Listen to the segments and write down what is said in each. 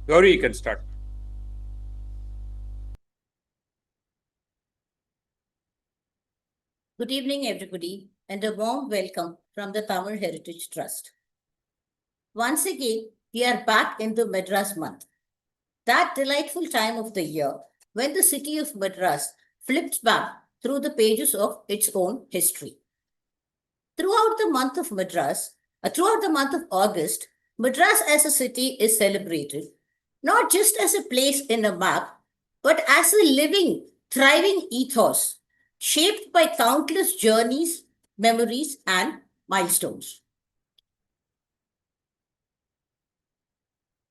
Gauri, you can start. Good evening, everybody, and a warm welcome from the Tamil Heritage Trust. Once again, we are back in the Madras month, that delightful time of the year when the city of Madras flips back through the pages of its own history. Throughout the month of August, Madras as a city is celebrated, not just as a place in a map, but as a living, thriving ethos shaped by countless journeys, memories, and milestones.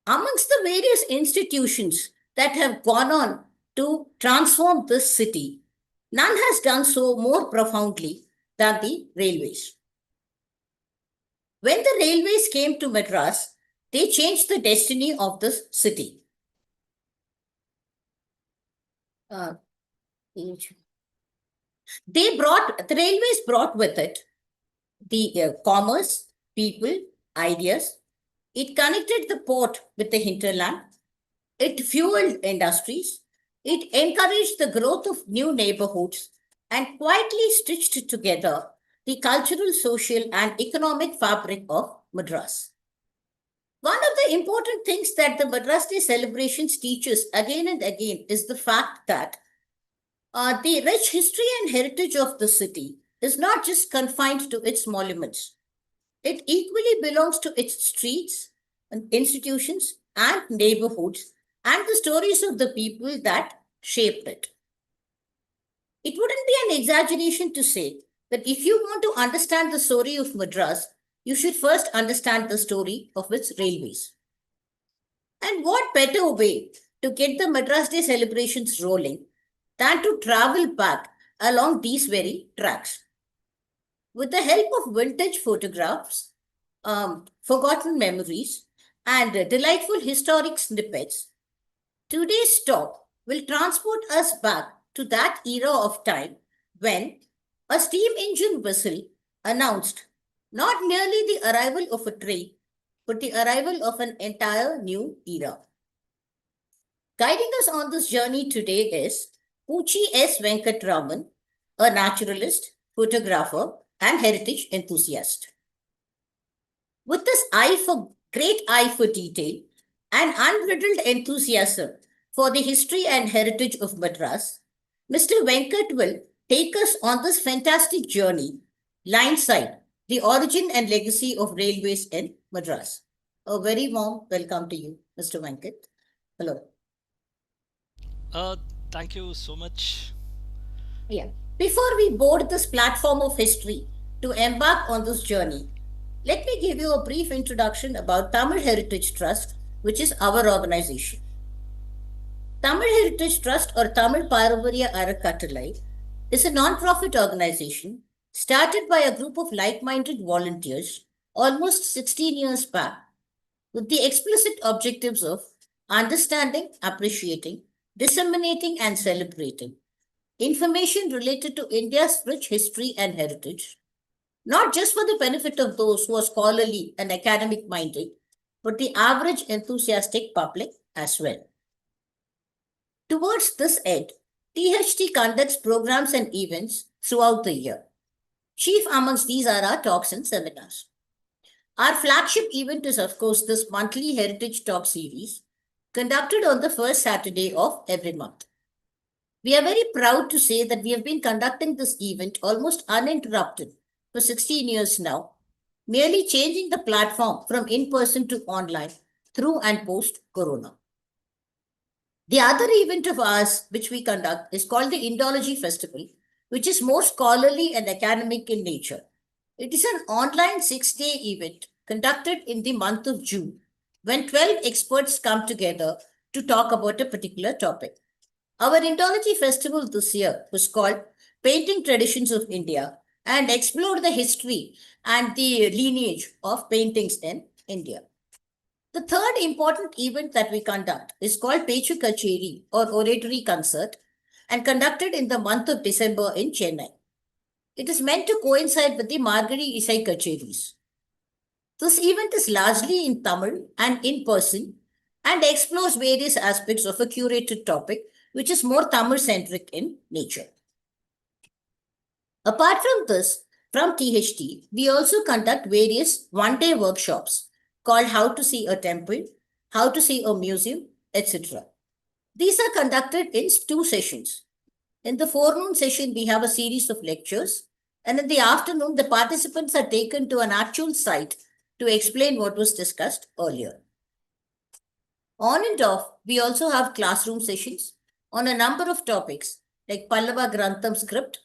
Amongst the various institutions that have gone on to transform this city, none has done so more profoundly than the railways. When the railways came to Madras, they changed the destiny of this city. The railways brought with it the commerce, people, ideas. It connected the port with the hinterland. It fueled industries. It encouraged the growth of new neighborhoods and quietly stitched together the cultural, social, and economic fabric of Madras. One of the important things that the Madras Day celebrations teach us again and again is the fact that the rich history and heritage of the city is not just confined to its monuments. It equally belongs to its streets and institutions and neighborhoods and the stories of the people that shaped it. It wouldn't be an exaggeration to say that if you want to understand the story of Madras, you should first understand the story of its railways. And what better way to get the Madras Day celebrations rolling than to travel back along these very tracks? With the help of vintage photographs, forgotten memories, and delightful historic snippets, today's talk will transport us back to that era of time when a steam engine whistle announced not merely the arrival of a train, but the arrival of an entire new era. Guiding us on this journey today is Poochi S Venkataraaman, a naturalist, photographer, and heritage enthusiast. With this great eye for detail and unbridled enthusiasm for the history and heritage of Madras, Mr. Venkat will take us on this fantastic journey, Lineside, the origin and legacy of railways in Madras. A very warm welcome to you, Mr. Venkat. Hello. Thank you so much. Yeah. Before we board this platform of history to embark on this journey, let me give you a brief introduction about Tamil Heritage Trust, which is our organization. Tamil Heritage Trust or Tamil Paramparya Arakattalai is a non-profit organization started by a group of like-minded volunteers almost 16 years back with the explicit objectives of understanding, appreciating, disseminating, and celebrating information related to India's rich history and heritage, not just for the benefit of those who are scholarly and academic minded, but the average enthusiastic public as well. Towards this end, THT conducts programs and events throughout the year. Chief amongst these are our talks and seminars. Our flagship event is, of course, this monthly Heritage Talk series conducted on the first Saturday of every month. We are very proud to say that we have been conducting this event almost uninterrupted for 16 years now, merely changing the platform from in-person to online through and post-corona. The other event of ours which we conduct is called the Indology Festival, which is more scholarly and academic in nature. It is an online 6-day event conducted in the month of June, when 12 experts come together to talk about a particular topic. Our Indology Festival this year was called Painting Traditions of India and explored the history and the lineage of paintings in India. The third important event that we conduct is called Pechu Kacheri or Oratory Concert and conducted in the month of December in Chennai. It is meant to coincide with the Margari Isai Kacheris. This event is largely in Tamil and in person and explores various aspects of a curated topic, which is more Tamil-centric in nature. Apart from this, from THT, we also conduct various one-day workshops called How to See a Temple, How to See a Museum, etc. These are conducted in 2 sessions. In the forenoon session, we have a series of lectures, and in the afternoon, the participants are taken to an actual site to explain what was discussed earlier. On and off, we also have classroom sessions on a number of topics like Pallava Grantham script,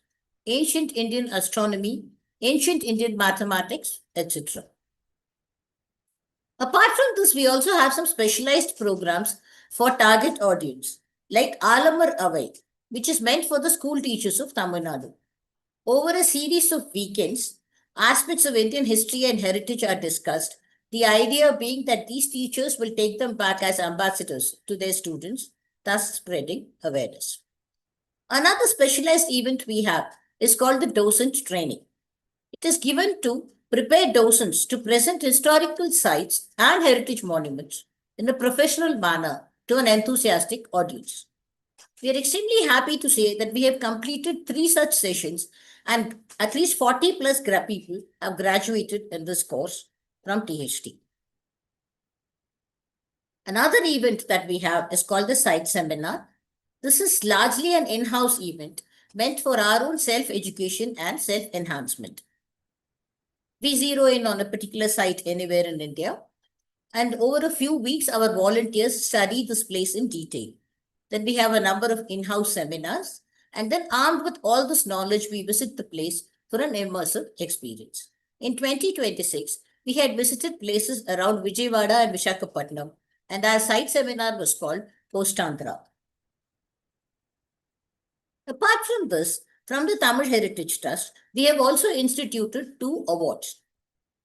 ancient Indian astronomy, ancient Indian mathematics, etc. Apart from this, we also have some specialized programs for target audience like Alamar Avai, which is meant for the school teachers of Tamil Nadu. Over a series of weekends, aspects of Indian history and heritage are discussed, the idea being that these teachers will take them back as ambassadors to their students, thus spreading awareness. Another specialized event we have is called the docent training. It is given to prepare docents to present historical sites and heritage monuments in a professional manner to an enthusiastic audience. We are extremely happy to say that we have completed 3 such sessions and at least 40 plus people have graduated in this course from THT. Another event that we have is called the Site Seminar. This is largely an in-house event meant for our own self-education and self-enhancement. We zero in on a particular site anywhere in India, and over a few weeks, our volunteers study this place in detail. Then we have a number of in-house seminars, and then armed with all this knowledge, we visit the place for an immersive experience. In 2026, we had visited places around Vijayawada and Visakhapatnam, and our site seminar was called Postandhra. Apart from this, from the Tamil Heritage Trust, we have also instituted 2 awards.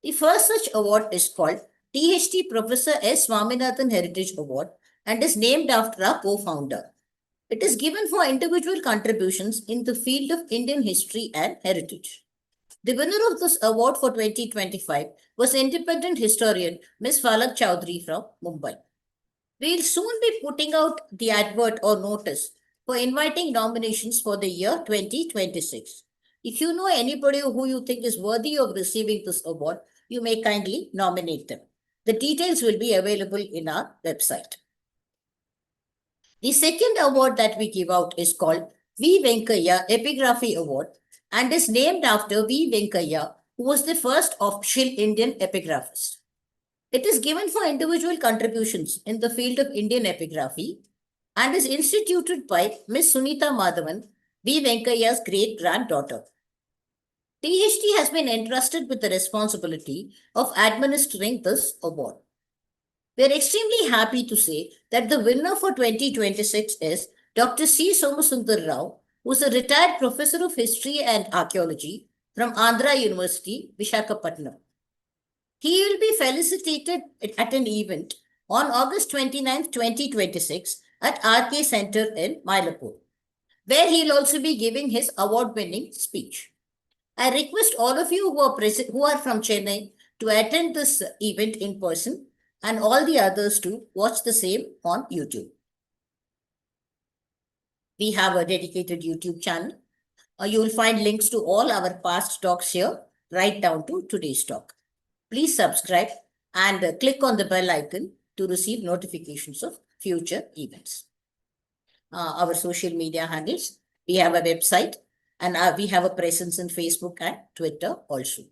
The first such award is called THT Professor S Swaminathan Heritage Award and is named after our co-founder. It is given for individual contributions in the field of Indian history and heritage. The winner of this award for 2025 was independent historian Ms. Falak Chowdhury from Mumbai. We will soon be putting out the advert or notice for inviting nominations for the year 2026. If you know anybody who you think is worthy of receiving this award, you may kindly nominate them. The details will be available in our website. The second award that we give out is called V. Venkayya Epigraphy Award and is named after V. Venkayya, who was the first official Indian epigraphist. It is given for individual contributions in the field of Indian epigraphy and is instituted by Ms. Sunita Madhavan, V. Venkayya's great-granddaughter. THT has been entrusted with the responsibility of administering this award. We are extremely happy to say that the winner for 2026 is Dr. C. Somasundar Rao, who is a retired professor of history and archaeology from Andhra University, Visakhapatnam. He will be felicitated at an event on August 29th, 2026 at R.K. Center in Mylapore, where he will also be giving his award-winning speech. I request all of you who are from Chennai to attend this event in person and all the others to watch the same on YouTube. We have a dedicated YouTube channel. You will find links to all our past talks here, right down to today's talk. Please subscribe and click on the bell icon to receive notifications of future events. Our social media handles, we have a website and we have a presence in Facebook and Twitter also.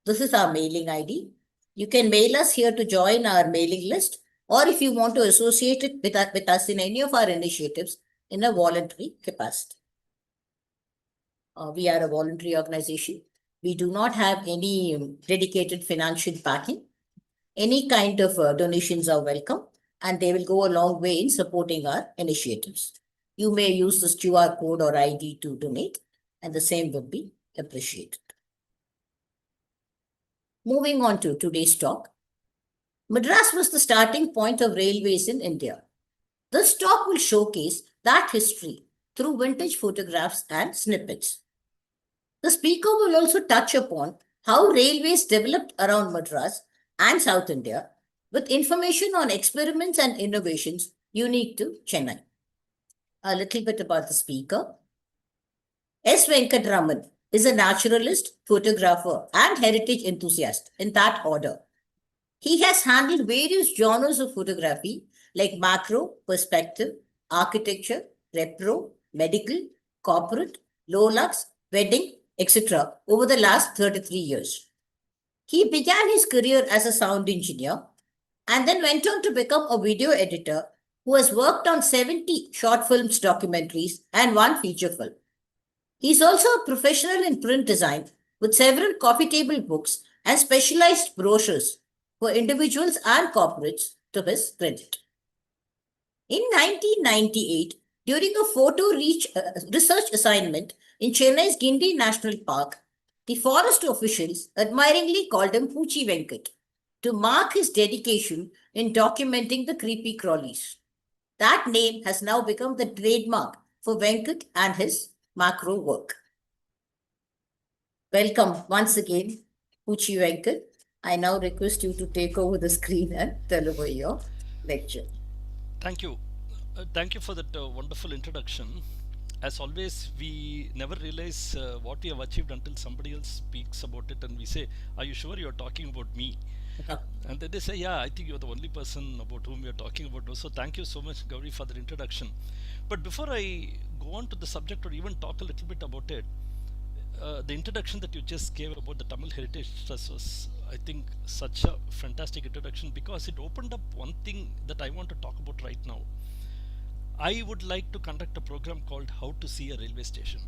This is our mailing ID. You can mail us here to join our mailing list, or if you want to associate it with us in any of our initiatives in a voluntary capacity. We are a voluntary organization. We do not have any dedicated financial backing. Any kind of donations are welcome, and they will go a long way in supporting our initiatives. You may use this QR code or ID to donate, and the same will be appreciated. Moving on to today's talk. Madras was the starting point of railways in India. This talk will showcase that history through vintage photographs and snippets. The speaker will also touch upon how railways developed around Madras and South India with information on experiments and innovations unique to Chennai. A little bit about the speaker. S. Venkatraaman is a naturalist, photographer, and heritage enthusiast in that order. He has handled various genres of photography like macro, perspective, architecture, repro, medical, corporate, low lux, wedding, etc. over the last 33 years. He began his career as a sound engineer and then went on to become a video editor who has worked on 70 short films, documentaries, and one feature film. He's also a professional in print design with several coffee table books and specialized brochures for individuals and corporates to his credit. In 1998, during a research assignment in Chennai's Gindi National Park, the forest officials admiringly called him Poochi Venkat to mark his dedication in documenting the creepy crawlies. That name has now become the trademark for Venkat and his macro work. Welcome once again, Poochi Venkat. I now request you to take over the screen and deliver your lecture. Thank you. Thank you for that wonderful introduction. As always, we never realize what we have achieved until somebody else speaks about it and we say, are you sure you're talking about me? And then they say, yeah, I think you're the only person about whom we're talking about. So thank you so much, Gauri, for that introduction. But before I go on to the subject or even talk a little bit about it, the introduction that you just gave about the Tamil Heritage Trust was, I think, such a fantastic introduction because it opened up one thing that I want to talk about right now. I would like to conduct a program called How to See a Railway Station,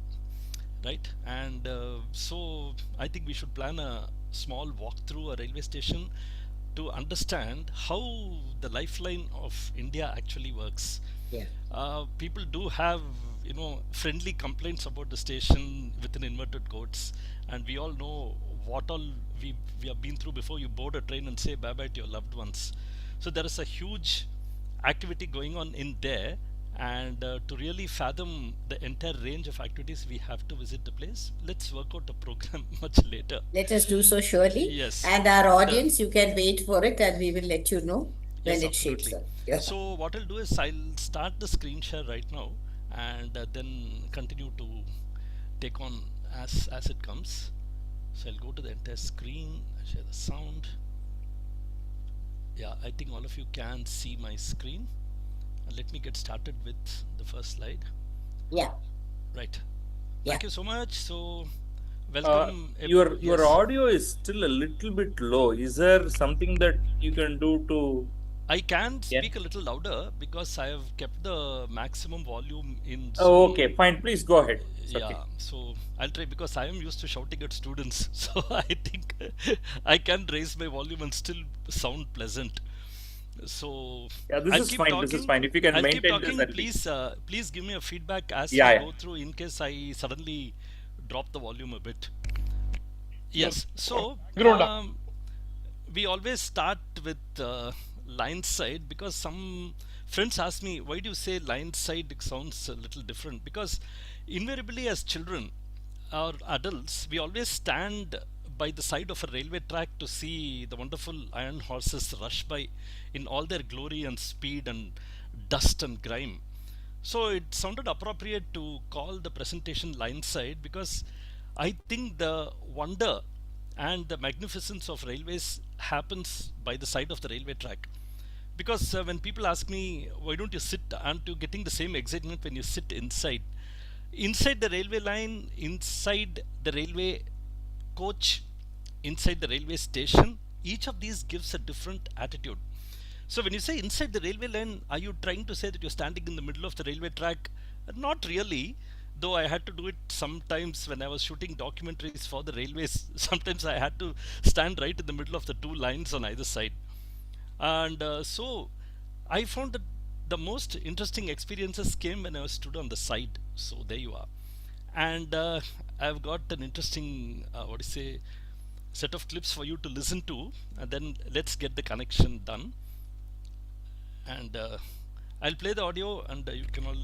right? And so I think we should plan a small walk through a railway station to understand how the lifeline of India actually works. Yeah. People do have friendly complaints about the station within inverted quotes, and we all know what all we have been through before you board a train and say bye bye to your loved ones. So there is a huge activity going on in there, and to really fathom the entire range of activities we have to visit the place. Let's work out a program much later. Let us do so surely. Yes. And our audience, you can wait for it and we will let you know when Yes, it shapes absolutely. up. Yeah. So what I'll do is I'll start the screen share right now and then continue to take on as it comes. So I'll go to the entire screen, share the sound. Yeah, I think all of you can see my screen. And let me get started with the first slide. Yeah. Right. Yeah. Thank you so much. So welcome. Your audio is still a little bit low. Is there something that you can do to? I can speak a little louder because I have kept the maximum volume in Zoom. Oh, okay, fine. Please go ahead. It's Yeah, okay. so I'll try because I am used to shouting at students, so I think I can raise my volume and still sound pleasant. So Yeah, this I'll is keep fine. talking. This is fine. If you can I'll keep maintain this, talking. that'll be. Please give me a feedback as Yeah, we yeah. go through in case I suddenly drop the volume a bit. Yes. So we always start with Lineside because some friends ask me, why do you say Lineside? It sounds a little different because invariably as children or adults, we always stand by the side of a railway track to see the wonderful iron horses rush by in all their glory and speed and dust and grime. So it sounded appropriate to call the presentation Lineside because I think the wonder and the magnificence of railways happens by the side of the railway track. Because when people ask me, why don't you sit, aren't you getting the same excitement when you sit inside? Inside the railway line, inside the railway coach, inside the railway station, each of these gives a different attitude. So when you say inside the railway line, are you trying to say that you're standing in the middle of the railway track? Not really, though I had to do it sometimes when I was shooting documentaries for the railways. Sometimes I had to stand right in the middle of the two lines on either side. And so I found that the most interesting experiences came when I was stood on the side. So there you are. And I've got an interesting, set of clips for you to listen to. And then let's get the connection done. And I'll play the audio and you can all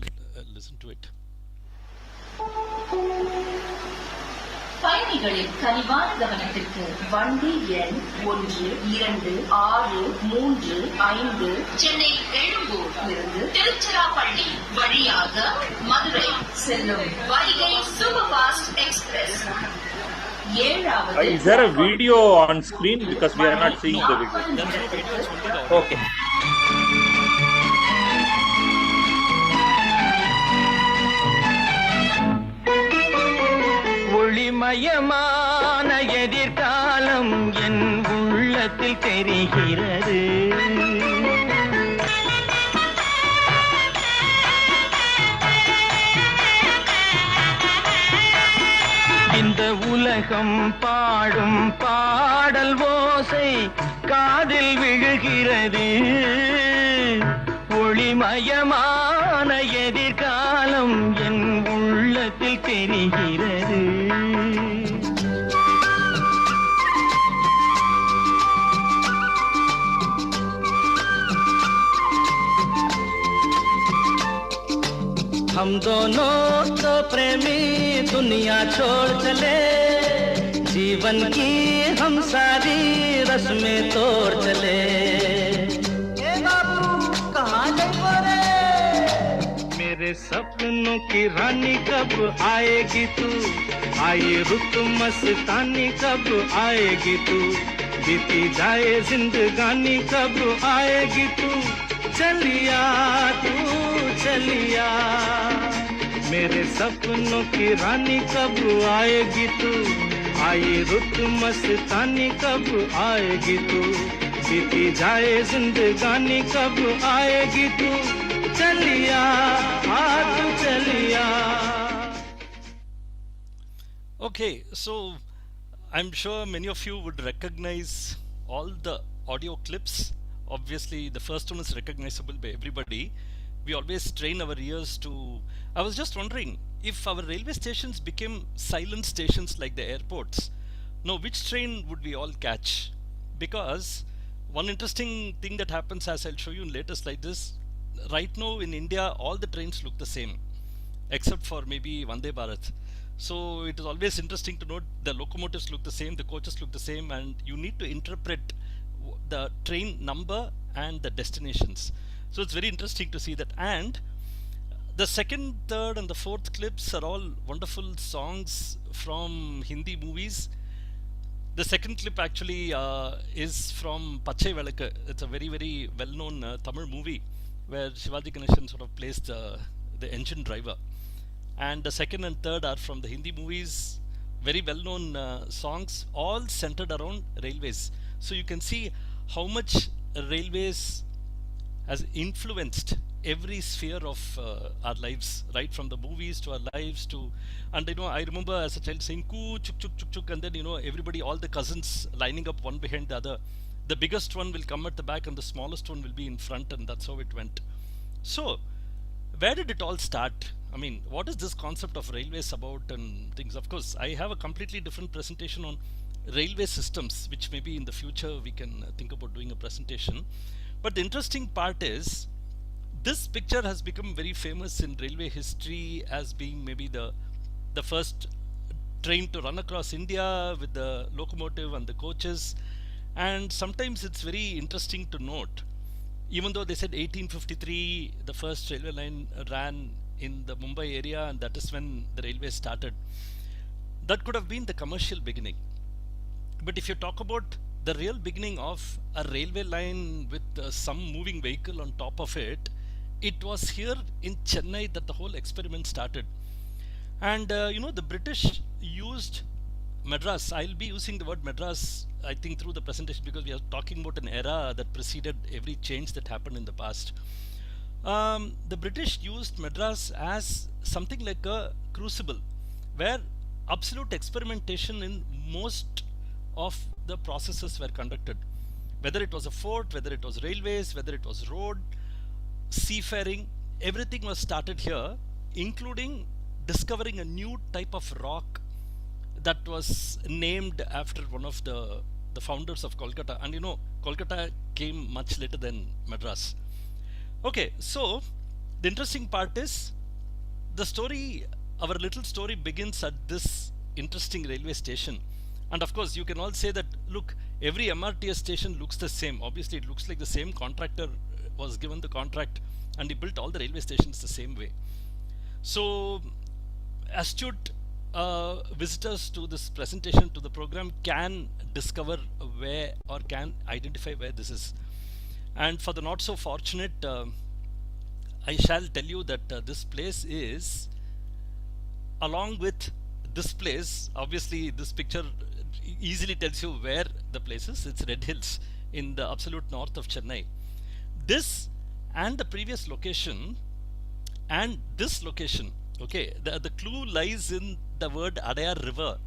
listen to it. பயணிகளின் கனிவான கவனத்திற்கு வண்டி எண் 1, 2, 6, 3, 5 சென்னை எழும்பூர் இருந்து திருச்சிராப்பள்ளி வழியாக மதுரை செல்லும் Vaigai super fast express. Is there a video on screen? Because we are not seeing the video. There's no video, it's only the audio. Okay. ஒளிமயமான எதிர்காலம் என் உள்ளத்தில் தெரிகிறது. இந்த உலகம் பாடும் பாடல் ஓசை காதில் விழுகிறது. ஒளிமயமான எதிர்காலம் என் உள்ளத்தில் தெரிகிறது. हम दोनों तो प्रेमी दुनिया छोड़ चले, जीवन की हम सारी रस्में तोड़ चले. ए बाबू कहाँ जाइबो रे? मेरे सपनों की रानी कब आएगी तू? आई रुत मस्तानी कब आएगी तू? बीती जाए जिंदगानी कब आएगी तू? चलिया तू चलिया, मेरे सपनों की रानी कब आएगी तू? आई रुत मस्तानी कब आएगी तू? बीती जाए जिंदगानी कब आएगी तू? चलिया तू चलिया. Okay, so I'm sure many of you would recognize all the audio clips. Obviously, the first one is recognizable by everybody. We always train our ears to. I was just wondering if our railway stations became silent stations like the airports. Now, which train would we all catch? Because one interesting thing that happens, as I'll show you in later slides, is right now in India, all the trains look the same, except for maybe Vande Bharat. So it is always interesting to note the locomotives look the same, the coaches look the same, and you need to interpret the train number and the destinations. So it's very interesting to see that. And the second, third and the fourth clips are all wonderful songs from Hindi movies. The second clip actually is from Pachai Velakku. It's a very very well known Tamil movie where Shivaji Ganeshan sort of plays the engine driver. And the second and third are from the Hindi movies, very well known songs, all centered around railways. So you can see how much railways has influenced every sphere of our lives, right from the movies to our lives to. And I remember as a child saying "koo chuk chuk chuk chuk," and then everybody, all the cousins lining up one behind the other. The biggest one will come at the back and the smallest one will be in front, and that's how it went. So where did it all start? I mean, what is this concept of railways about and things? Of course, I have a completely different presentation on railway systems, which maybe in the future we can think about doing a presentation. But the interesting part is this picture has become very famous in railway history as being maybe the first train to run across India with the locomotive and the coaches. And sometimes it's very interesting to note, even though they said 1853 the first railway line ran in the Mumbai area, and that is when the railway started, that could have been the commercial beginning. But if you talk about the real beginning of a railway line with some moving vehicle on top of it, it was here in Chennai that the whole experiment started. And the British used Madras. I'll be using the word Madras, I think, through the presentation, because we are talking about an era that preceded every change that happened in the past. The British used Madras as something like a crucible where absolute experimentation in most of the processes were conducted. Whether it was a fort, whether it was railways, whether it was road, seafaring, everything was started here, including discovering a new type of rock that was named after one of the founders of Kolkata. And Kolkata came much later than Madras. Okay, so the interesting part is the story, our little story begins at this interesting railway station. And of course, you can all say that, look, every MRTS station looks the same. Obviously, it looks like the same contractor was given the contract and he built all the railway stations the same way. So, astute visitors to this presentation, to the program, can discover where or can identify where this is. And for the not so fortunate, I shall tell you that this place is, along with this place, obviously this picture easily tells you where the place is. It's Red Hills in the absolute north of Chennai. This and the previous location and this location, okay, the clue lies in the word Adayar River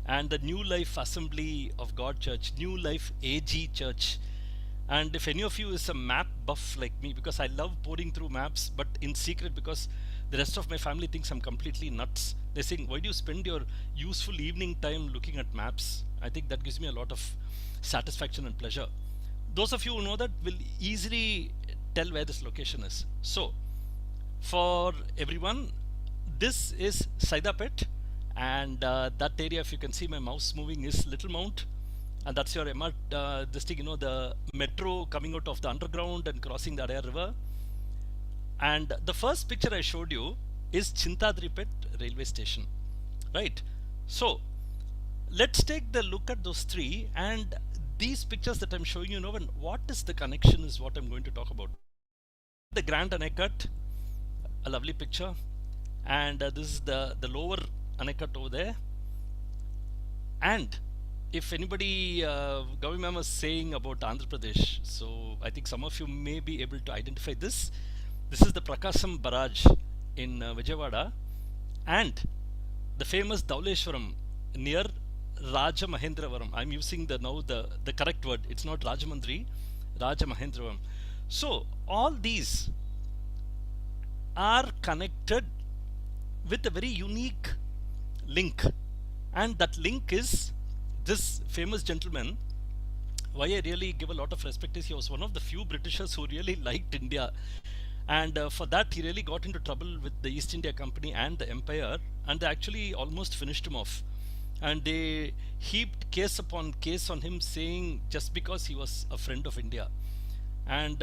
and the New Life Assembly of God Church, New Life AG Church. And if any of you is a map buff like me, because I love pouring through maps, but in secret, because the rest of my family thinks I'm completely nuts. They're saying, why do you spend your useful evening time looking at maps? I think that gives me a lot of satisfaction and pleasure. Those of you who know that will easily tell where this location is. So, for everyone, this is Saidapet, and that area, if you can see my mouse moving, is Little Mount. And that's your this thing, the metro coming out of the underground and crossing the Adayar River. And the first picture I showed you is Chintadripet railway station, right? So let's take the look at those three, and these pictures that I'm showing you, and what is the connection is what I'm going to talk about. The Grand Anacut, a lovely picture, and this is the lower Anacut over there. And if anybody, Gavi ma'am was saying about Andhra Pradesh, so I think some of you may be able to identify this. This is the Prakasam Barrage in Vijayawada, and the famous Dhauleshwaram near Rajamahendravaram. I'm using the correct word. It's not Rajamandri, Rajamahendravaram. So all these are connected with a very unique link, and that link is this famous gentleman. Why I really give a lot of respect is he was one of the few Britishers who really liked India, and for that he really got into trouble with the East India Company and the Empire, and they actually almost finished him off, and they heaped case upon case on him, saying just because he was a friend of India. And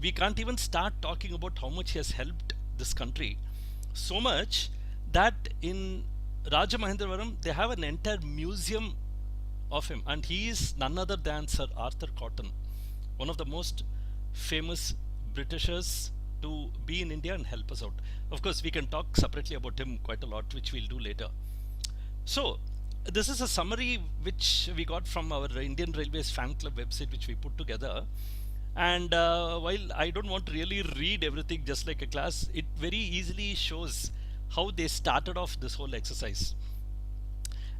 we can't even start talking about how much he has helped this country, so much that in Rajamahendravaram they have an entire museum of him, and he is none other than Sir Arthur Cotton, one of the most famous Britishers to be in India and help us out. Of course, we can talk separately about him quite a lot, which we'll do later. So this is a summary which we got from our Indian Railways fan club website, which we put together. And while I don't want to really read everything just like a class, it very easily shows how they started off this whole exercise.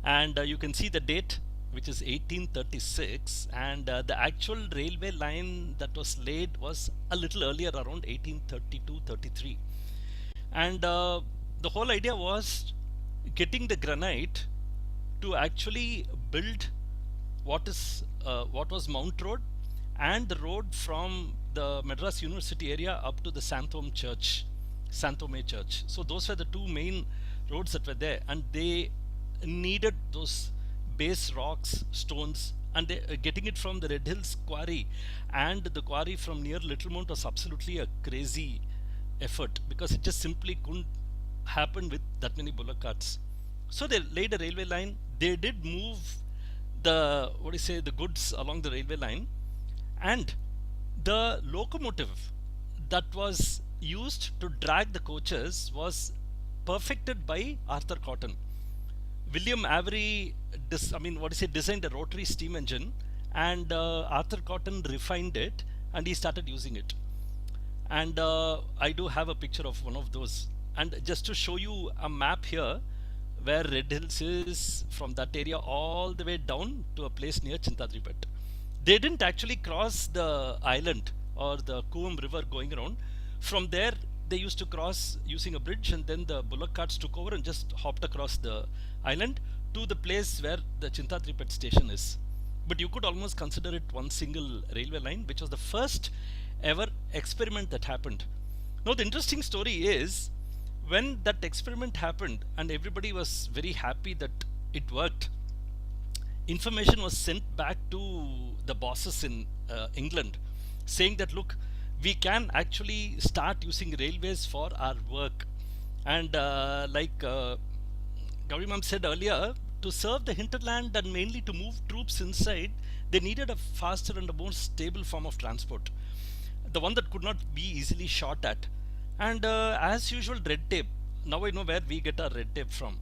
And you can see the date, which is 1836, and the actual railway line that was laid was a little earlier, around 1832-33. And the whole idea was getting the granite to actually build what was Mount Road and the road from the Madras University area up to the Santhome Church, Santhome Church. So those were the two main roads that were there, and they needed those base rocks, stones, and getting it from the Red Hills quarry and the quarry from near Little Mount was absolutely a crazy effort, because it just simply couldn't happen with that many bullock carts. So they laid a railway line. They did move the the goods along the railway line, and the locomotive that was used to drag the coaches was perfected by Arthur Cotton. William Avery designed a rotary steam engine, and Arthur Cotton refined it and he started using it. And I do have a picture of one of those, and just to show you a map here where Red Hills is, from that area all the way down to a place near Chintadripet. They didn't actually cross the island or the Coombe River going around. From there they used to cross using a bridge, and then the bullock carts took over and just hopped across the island to the place where the Chintadripet station is. But you could almost consider it one single railway line, which was the first ever experiment that happened. Now the interesting story is, when that experiment happened and everybody was very happy that it worked, information was sent back to the bosses in England saying that, look, we can actually start using railways for our work. And like Gauri ma'am said earlier, to serve the hinterland and mainly to move troops inside, they needed a faster and a more stable form of transport, the one that could not be easily shot at. And as usual, red tape. Now I know where we get our red tape from.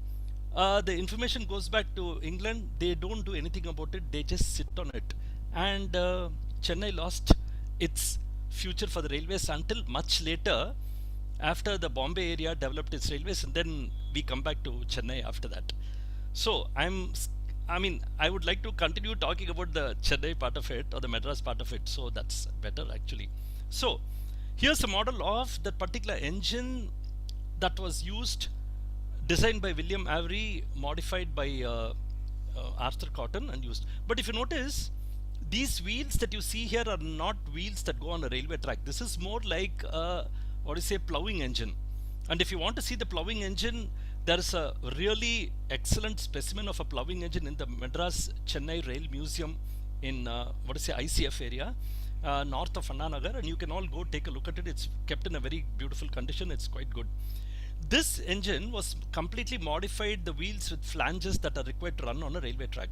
The information goes back to England. They don't do anything about it. They just sit on it. And Chennai lost its future for the railways until much later, after the Bombay area developed its railways, and then we come back to Chennai after that. So I would like to continue talking about the Chennai part of it or the Madras part of it. So that's better actually. So here's a model of that particular engine that was used, designed by William Avery, modified by Arthur Cotton and used. But if you notice, these wheels that you see here are not wheels that go on a railway track. This is more like ploughing engine. And if you want to see the ploughing engine, there is a really excellent specimen of a ploughing engine in the Madras Chennai Rail Museum in ICF area, north of Anna Nagar, and you can all go take a look at it. It's kept in a very beautiful condition. It's quite good. This engine was completely modified, the wheels with flanges that are required to run on a railway track.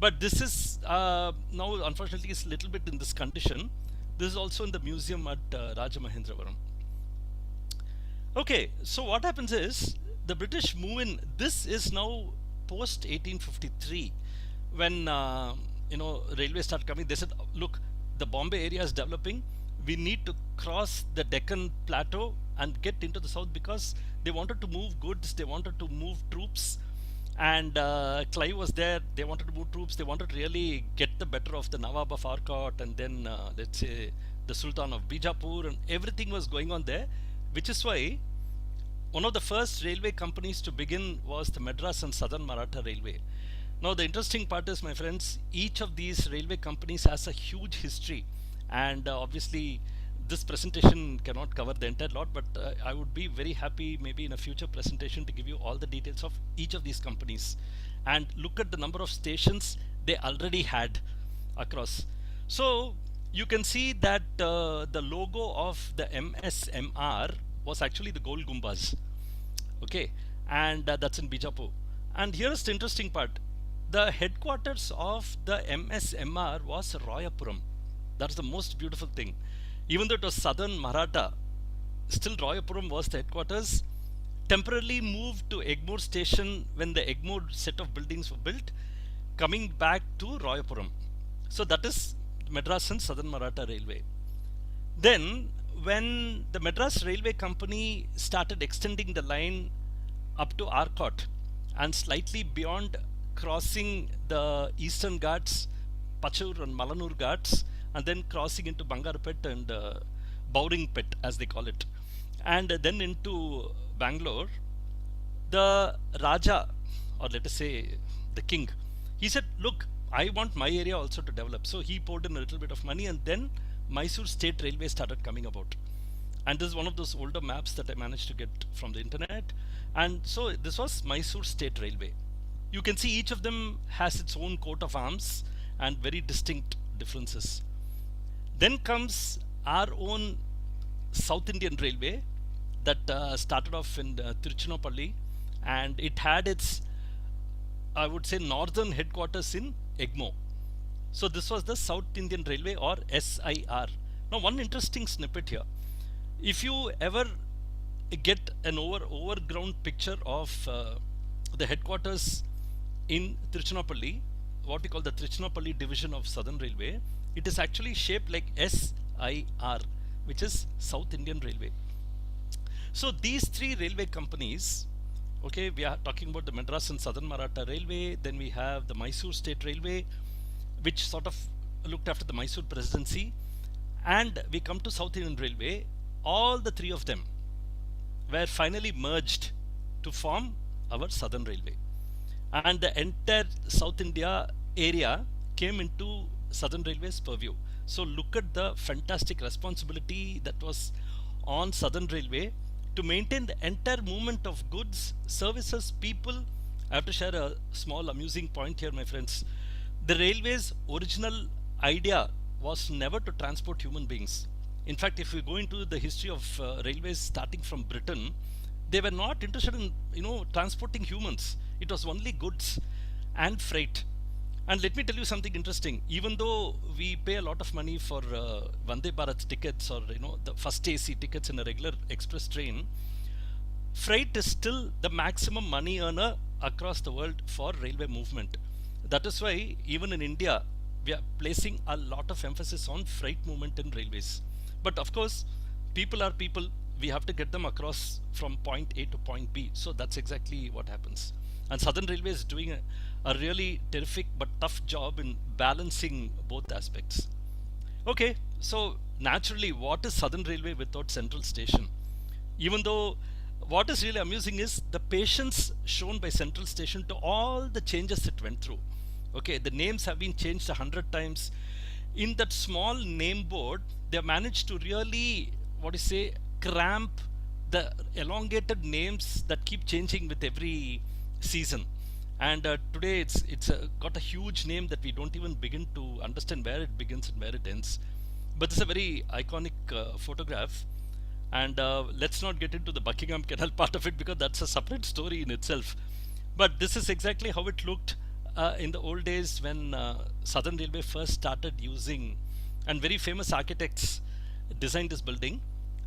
But this is now unfortunately is a little bit in this condition. This is also in the museum at Rajamahendravaram. Okay, so what happens is the British move in. This is now post 1853 when railways start coming. They said, look, the Bombay area is developing. We need to cross the Deccan Plateau and get into the south, because they wanted to move goods, they wanted to move troops, and Clive was there. They wanted to move troops. They wanted to really get the better of the Nawab of Arcot, and then let's say the Sultan of Bijapur, and everything was going on there, which is why one of the first railway companies to begin was the Madras and Southern Maratha Railway. Now the interesting part is, my friends, each of these railway companies has a huge history, and obviously this presentation cannot cover the entire lot, but I would be very happy maybe in a future presentation to give you all the details of each of these companies and look at the number of stations they already had across. So you can see that the logo of the MSMR was actually the Gol Gumbaz, okay, and that's in Bijapur. And here's the interesting part: the headquarters of the MSMR was Royapuram. That's the most beautiful thing. Even though it was Southern Maratha, still Royapuram was the headquarters. Temporarily moved to Egmore station when the Egmore set of buildings were built, coming back to Royapuram. So that is Madras and Southern Maratha Railway. Then when the Madras Railway Company started extending the line up to Arcot and slightly beyond, crossing the Eastern Ghats, Pachur and Malanur Ghats, and then crossing into Bangarapet and Bowring Pit, as they call it, and then into Bangalore, the Raja, or let us say the king, he said, look, I want my area also to develop. So he poured in a little bit of money, and then Mysore State Railway started coming about. And this is one of those older maps that I managed to get from the internet. And so this was Mysore State Railway. You can see each of them has its own coat of arms and very distinct differences. Then comes our own South Indian Railway that started off in Tiruchinappalli, and it had its, I would say, northern headquarters in Egmore. So this was the South Indian Railway, or SIR. Now one interesting snippet here. If you ever get an overground picture of the headquarters in Tiruchinappalli, what we call the Tiruchinappalli division of Southern Railway, it is actually shaped like SIR, which is South Indian Railway. So these three railway companies, okay, we are talking about the Madras and Southern Maratha Railway, then we have the Mysore State Railway, which sort of looked after the Mysore Presidency, and we come to South Indian Railway. All the three of them were finally merged to form our Southern Railway, and the entire South India area came into Southern Railway's purview. So look at the fantastic responsibility that was on Southern Railway to maintain the entire movement of goods, services, people. I have to share a small amusing point here, my friends. The railway's original idea was never to transport human beings. In fact, if we go into the history of railways starting from Britain, they were not interested in transporting humans. It was only goods and freight. And let me tell you something interesting. Even though we pay a lot of money for Vande Bharat tickets or the first AC tickets in a regular express train, freight is still the maximum money earner across the world for railway movement. That is why even in India we are placing a lot of emphasis on freight movement in railways. But of course, people are people. We have to get them across from point A to point B. So that's exactly what happens. And Southern Railway is doing a really terrific but tough job in balancing both aspects. Okay, so naturally, what is Southern Railway without Central Station? Even though what is really amusing is the patience shown by Central Station to all the changes it went through. Okay, the names have been changed 100 times. In that small name board, they have managed to really, cramp the elongated names that keep changing with every season. And today it's got a huge name that we don't even begin to understand where it begins and where it ends. But it's a very iconic photograph. And let's not get into the Buckingham Canal part of it, because that's a separate story in itself. But this is exactly how it looked in the old days when Southern Railway first started using, and very famous architects designed this building.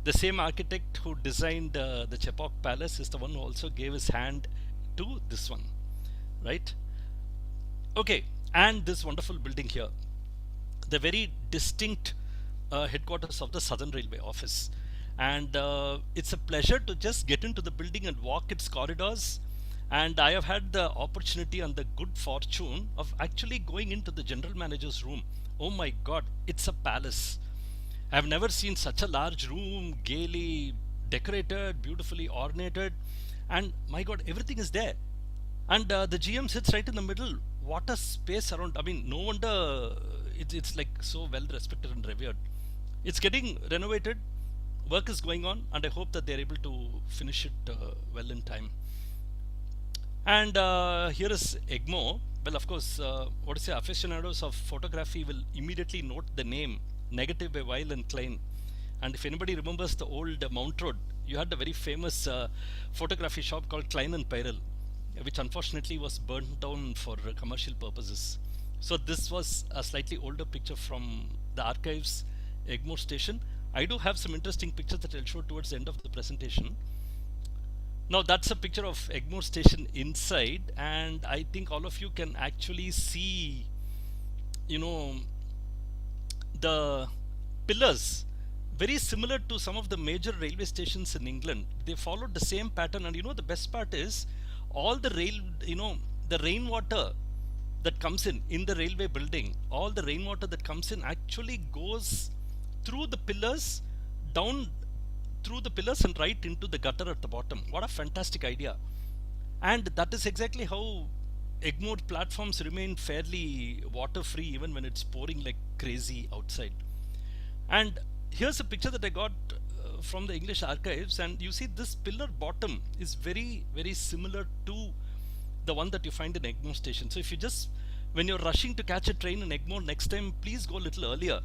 The same architect who designed the Chepauk Palace is the one who also gave his hand to this one, right? Okay, and this wonderful building here, the very distinct headquarters of the Southern Railway office. And it's a pleasure to just get into the building and walk its corridors. And I have had the opportunity and the good fortune of actually going into the general manager's room. Oh my God, it's a palace. I've never seen such a large room, gaily decorated, beautifully ornated, and my God, everything is there. And the GM sits right in the middle. What a space around. I mean, no wonder it's like so well respected and revered. It's getting renovated. Work is going on, and I hope that they're able to finish it well in time. And here is EGMO. Well, of course, aficionados of photography will immediately note the name, Negative by Weil and Klein. And if anybody remembers the old Mount Road, you had a very famous photography shop called Klein and Pyrel, which unfortunately was burnt down for commercial purposes. So this was a slightly older picture from the archives, Egmore Station. I do have some interesting pictures that I'll show towards the end of the presentation. Now that's a picture of Egmore Station inside, and I think all of you can actually see, the pillars, very similar to some of the major railway stations in England. They followed the same pattern, and the best part is all the the rainwater that comes in the railway building, all the rainwater that comes in actually goes through the pillars, down through the pillars and right into the gutter at the bottom. What a fantastic idea. And that is exactly how Egmore platforms remain fairly water free even when it's pouring like crazy outside. And here's a picture that I got from the English archives, and you see this pillar bottom is very, very similar to the one that you find in Egmore Station. So if you just, when you're rushing to catch a train in Egmore next time, please go a little earlier.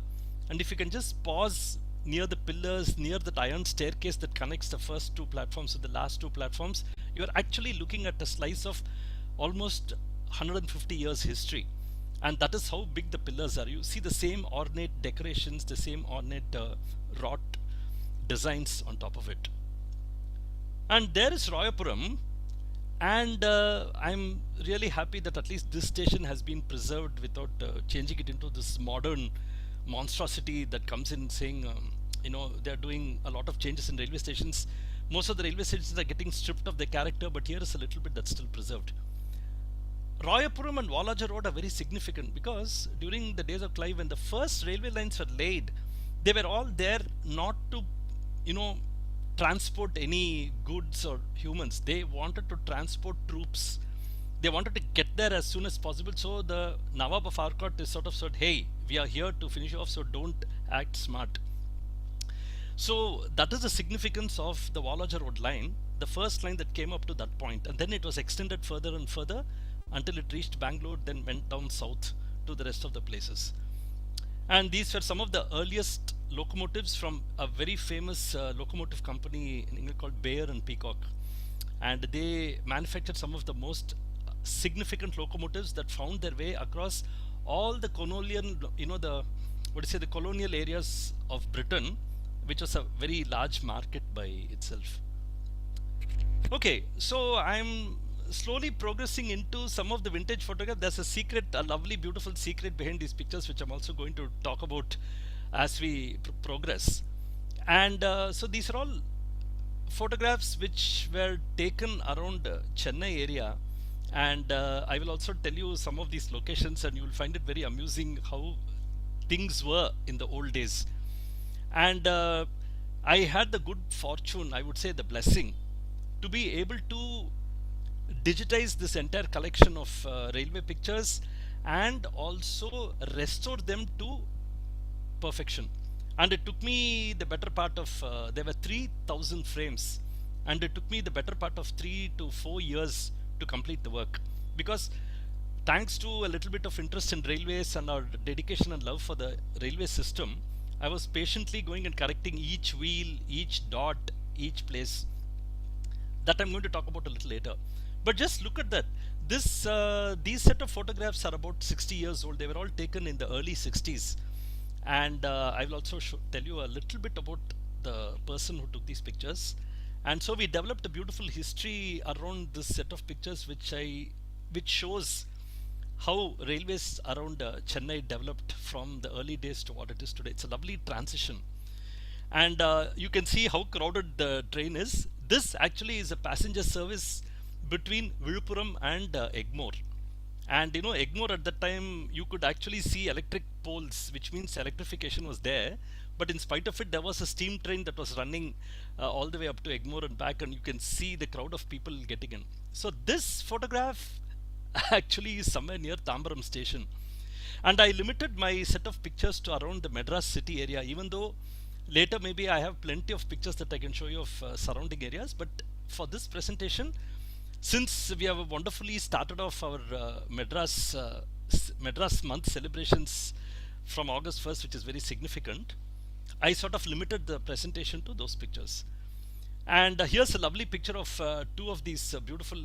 And if you can just pause near the pillars, near that iron staircase that connects the first two platforms with the last two platforms, you're actually looking at a slice of almost 150 years history. And that is how big the pillars are. You see the same ornate decorations, the same ornate wrought designs on top of it. And there is Royapuram, and I'm really happy that at least this station has been preserved without changing it into this modern monstrosity that comes in saying, they're doing a lot of changes in railway stations. Most of the railway stations are getting stripped of their character, but here is a little bit that's still preserved. Royapuram and Walaja Road are very significant because during the days of Clive, when the first railway lines were laid, they were all there not to, transport any goods or humans. They wanted to transport troops. They wanted to get there as soon as possible. So the Nawab of Arcot is sort of said, hey, we are here to finish you off, so don't act smart. So that is the significance of the Wallager Road line, the first line that came up to that point, and then it was extended further and further until it reached Bangalore, then went down south to the rest of the places. And these were some of the earliest locomotives from a very famous locomotive company in England called Bayer and Peacock. And they manufactured some of the most significant locomotives that found their way across all the colonial, the colonial areas of Britain, which was a very large market by itself. Okay, so I'm slowly progressing into some of the vintage photograph. There's a secret, a lovely, beautiful secret behind these pictures, which I'm also going to talk about as we progress. And so these are all photographs which were taken around Chennai area, and I will also tell you some of these locations, and you will find it very amusing how things were in the old days. And I had the good fortune, I would say the blessing, to be able to digitize this entire collection of railway pictures and also restore them to perfection. And it took me the better part of there were 3,000 frames, and it took me the better part of 3 to 4 years to complete the work, because thanks to a little bit of interest in railways and our dedication and love for the railway system, I was patiently going and correcting each wheel, each dot, each place. That I'm going to talk about a little later. But just look at that. These set of photographs are about 60 years old. They were all taken in the early 60s. And I will also tell you a little bit about the person who took these pictures. And so we developed a beautiful history around this set of pictures, which shows how railways around Chennai developed from the early days to what it is today. It's a lovely transition. And you can see how crowded the train is. This actually is a passenger service between Viluppuram and Egmore. And Egmore at that time, you could actually see electric poles, which means electrification was there. But in spite of it, there was a steam train that was running all the way up to Egmore and back, and you can see the crowd of people getting in. So this photograph actually is somewhere near Tambaram station. And I limited my set of pictures to around the Madras city area, even though later maybe I have plenty of pictures that I can show you of surrounding areas. But for this presentation, since we have wonderfully started off our Madras month celebrations from August 1st, which is very significant, I sort of limited the presentation to those pictures. And here's a lovely picture of two of these beautiful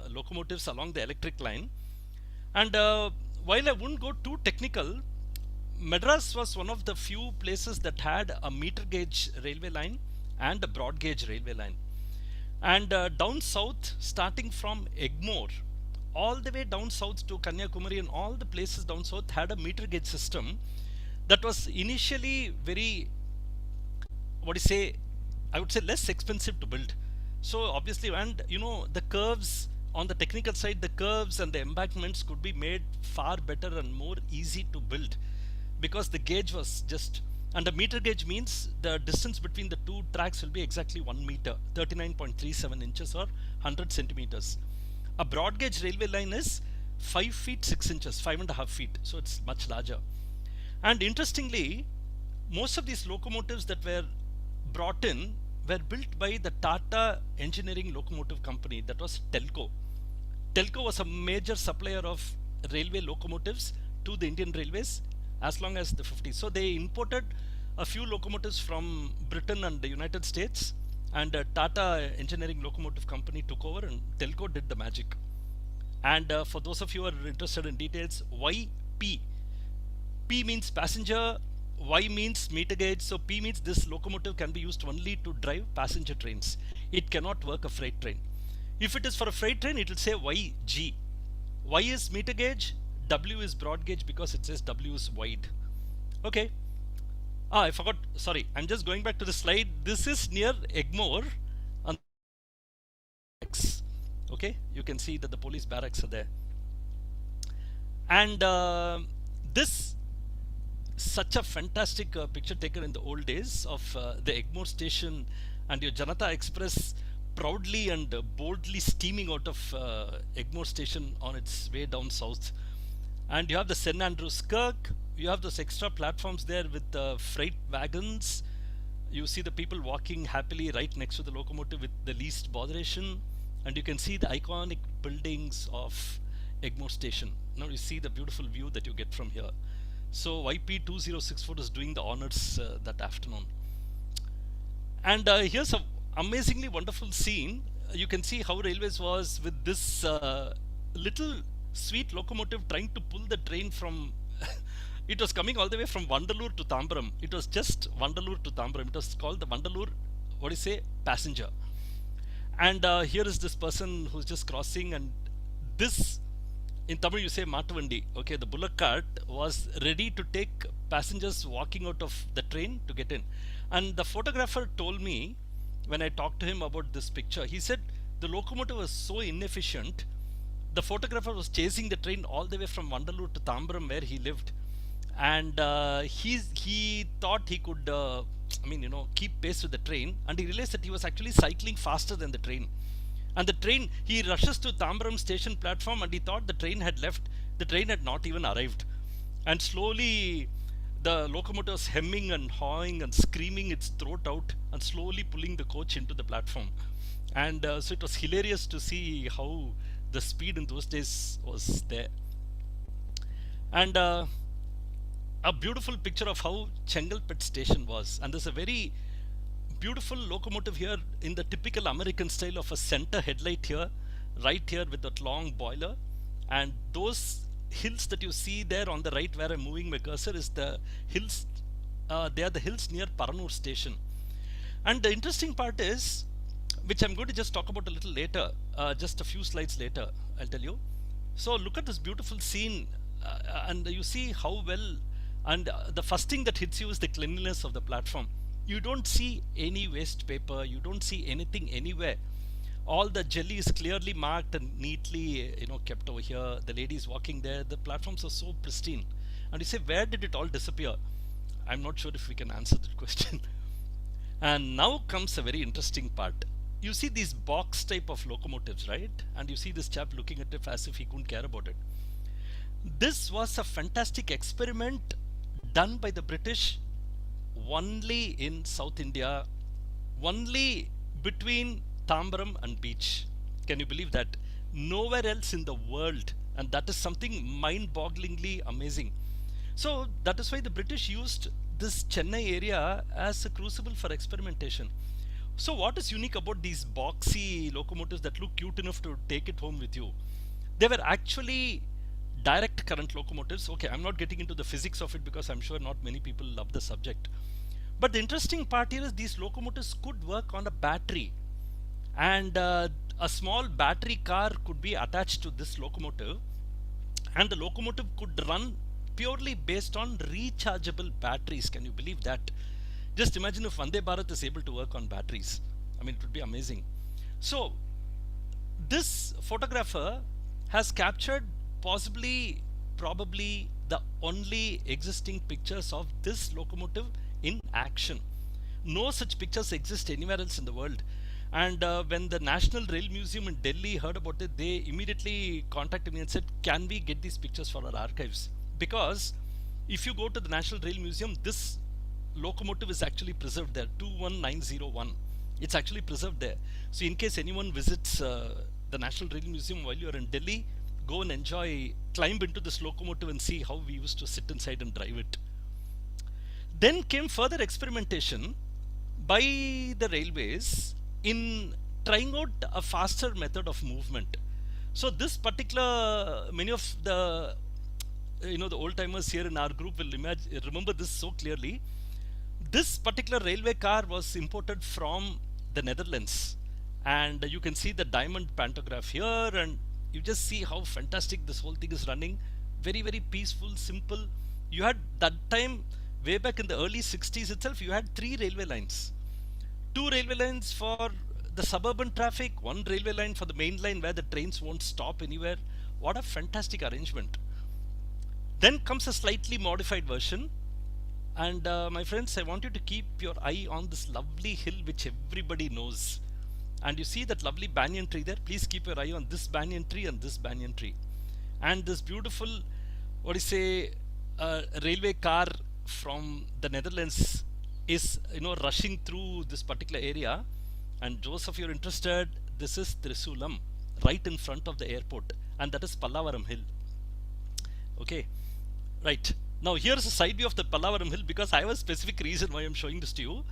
locomotives along the electric line. And while I wouldn't go too technical, Madras was one of the few places that had a meter gauge railway line and a broad gauge railway line. And down south, starting from Egmore, all the way down south to Kanyakumari and all the places down south had a meter gauge system that was initially very, I would say less expensive to build. So obviously, and the curves on the technical side, the curves and the embankments could be made far better and more easy to build, because the gauge was just, and a meter gauge means the distance between the two tracks will be exactly 1 meter, 39.37 inches or 100 centimeters. A broad gauge railway line is 5 feet 6 inches, 5.5 feet, so it's much larger. And interestingly, most of these locomotives that were brought in were built by the Tata Engineering Locomotive Company, that was Telco. Telco was a major supplier of railway locomotives to the Indian Railways as long as the 50s. So they imported a few locomotives from Britain and the United States, and Tata Engineering Locomotive Company took over and Telco did the magic. And for those of you who are interested in details, why P? P means passenger, Y means meter gauge. So P means this locomotive can be used only to drive passenger trains. It cannot work a freight train. If it is for a freight train, it will say YG. Y is meter gauge, W is broad gauge because it says W is wide. Okay. I forgot. Sorry, I'm just going back to the slide. This is near Egmore. Okay, you can see that the police barracks are there. And this such a fantastic picture taken in the old days of the Egmore station and your Janata Express proudly and boldly steaming out of Egmore station on its way down south. And you have the St. Andrew's Kirk, you have those extra platforms there with freight wagons, You see the people walking happily right next to the locomotive with the least botheration, and you can see the iconic buildings of Egmore Station. Now you see the beautiful view that you get from here. So YP2064 is doing the honors that afternoon. And here's a amazingly wonderful scene. You can see how Railways was with this little sweet locomotive trying to pull the train from it was coming all the way from Vandalur to Tambaram. It was just Vandalur to Tambaram. It was called the Vandalur, what do you say, passenger. And here is this person who's just crossing, and this, in Tamil you say Matuvandi, okay, the bullock cart was ready to take passengers walking out of the train to get in. And the photographer told me, when I talked to him about this picture, he said the locomotive was so inefficient, the photographer was chasing the train all the way from Vandalur to Tambaram where he lived, and he thought he could keep pace with the train, and he realized that he was actually cycling faster than the train. And the train, he rushes to Tambaram station platform, and he thought the train had left. The train had not even arrived, and slowly the locomotive was hemming and hawing and screaming its throat out and slowly pulling the coach into the platform. And so it was hilarious to see how the speed in those days was there. And a beautiful picture of how Chengalpet station was. And there's a very beautiful locomotive here in the typical American style of a center headlight here, right here with that long boiler. And those hills that you see there on the right where I'm moving my cursor is the hills. They are the hills near Paranur station. And the interesting part is, which I'm going to just talk about a little later, just a few slides later, I'll tell you. So look at this beautiful scene, and you see how well, and the first thing that hits you is the cleanliness of the platform. You don't see any waste paper, you don't see anything anywhere. All the jelly is clearly marked and neatly kept over here. The ladies walking there, the platforms are so pristine. And you say, where did it all disappear? I'm not sure if we can answer that question. And now comes a very interesting part. You see these box type of locomotives, right? And you see this chap looking at it as if he couldn't care about it. This was a fantastic experiment done by the British only in South India, only between Tambaram and beach. Can you believe that? Nowhere else in the world, and that is something mind-bogglingly amazing. So that is why the British used this Chennai area as a crucible for experimentation. So what is unique about these boxy locomotives that look cute enough to take it home with you? They were actually direct current locomotives. Okay, I'm not getting into the physics of it because I'm sure not many people love the subject. But the interesting part here is these locomotives could work on a battery, and a small battery car could be attached to this locomotive, and the locomotive could run purely based on rechargeable batteries. Can you believe that? Just imagine if Vande Bharat is able to work on batteries. I mean, it would be amazing. So this photographer has captured probably the only existing pictures of this locomotive in action. No such pictures exist anywhere else in the world. And when the National Rail Museum in Delhi heard about it, they immediately contacted me and said, can we get these pictures for our archives? Because if you go to the National Rail Museum, this locomotive is actually preserved there, 21901. It's actually preserved there. So in case anyone visits the National Rail Museum while you're in Delhi, go and climb into this locomotive and see how we used to sit inside and drive it. Then came further experimentation by the railways in trying out a faster method of movement. So this particular, many of the the old timers here in our group will remember this so clearly. This particular railway car was imported from the Netherlands, and you can see the diamond pantograph here, and you just see how fantastic this whole thing is running. Very, very peaceful, simple. You had that time, way back in the early 60s itself, you had 3 railway lines. 2 railway lines for the suburban traffic, 1 railway line for the main line where the trains won't stop anywhere. What a fantastic arrangement. Then comes a slightly modified version. And my friends, I want you to keep your eye on this lovely hill which everybody knows. And you see that lovely banyan tree there. Please keep your eye on this banyan tree and this banyan tree. And this beautiful, railway car from the Netherlands is rushing through this particular area. And Joseph, you're interested, this is Trisulam, right in front of the airport, and that is Pallavaram Hill. Okay, right. Now here's a side view of the Pallavaram Hill, because I have a specific reason why I'm showing this to you.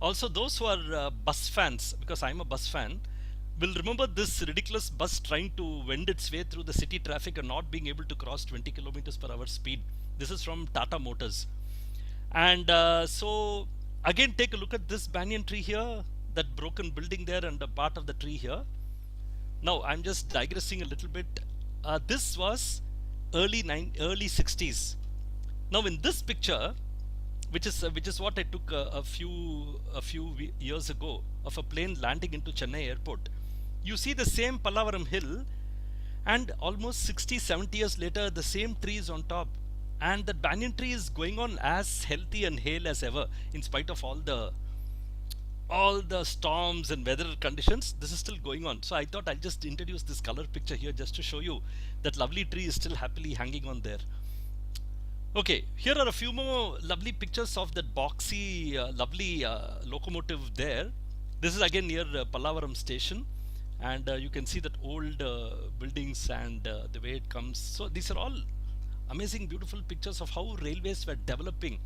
Also, those who are bus fans, because I'm a bus fan, will remember this ridiculous bus trying to wend its way through the city traffic and not being able to cross 20 kilometers per hour speed. This is from Tata Motors. And so again, take a look at this banyan tree here, that broken building there, and a part of the tree here. Now I'm just digressing a little bit. This was early 60s. Now in this picture, which is what I took a few years ago, of a plane landing into Chennai airport, you see the same Pallavaram Hill, and almost 60-70 years later the same tree is on top, and the banyan tree is going on as healthy and hale as ever, in spite of all the storms and weather conditions. This is still going on. So I thought I'll just introduce this color picture here just to show you that lovely tree is still happily hanging on there. Okay, here are a few more lovely pictures of that boxy, lovely locomotive there. This is again near Pallavaram station, and you can see that old buildings and the way it comes. So these are all amazing, beautiful pictures of how railways were developing.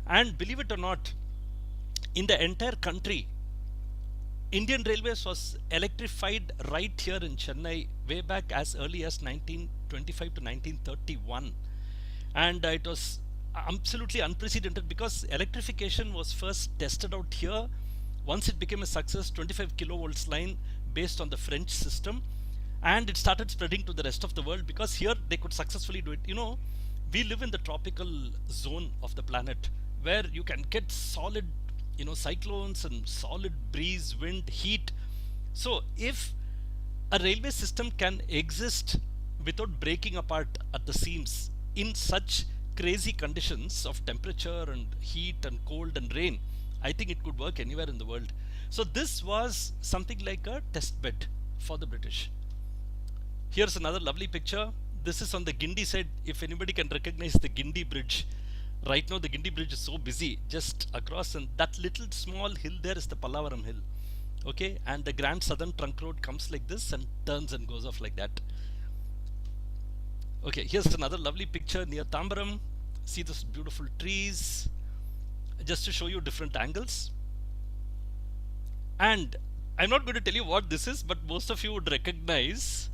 And believe it or not, in the entire country, Indian Railways was electrified right here in Chennai way back as early as 1925 to 1931. And it was absolutely unprecedented, because electrification was first tested out here. Once it became a success, 25 kilovolts line based on the French system, and it started spreading to the rest of the world, because here they could successfully do it. We live in the tropical zone of the planet, where you can get solid cyclones and solid breeze, wind, heat. So if a railway system can exist without breaking apart at the seams in such crazy conditions of temperature and heat and cold and rain, I think it could work anywhere in the world. So this was something like a test bed for the British. Here's another lovely picture. This is on the Guindy side. If anybody can recognize the Guindy Bridge, right now the Guindy Bridge is so busy just across, and that little small hill there is the Pallavaram Hill. Okay, and the Grand Southern Trunk Road comes like this and turns and goes off like that. Okay, here's another lovely picture near Tambaram. See those beautiful trees, just to show you different angles. And I'm not going to tell you what this is, but most of you would recognize.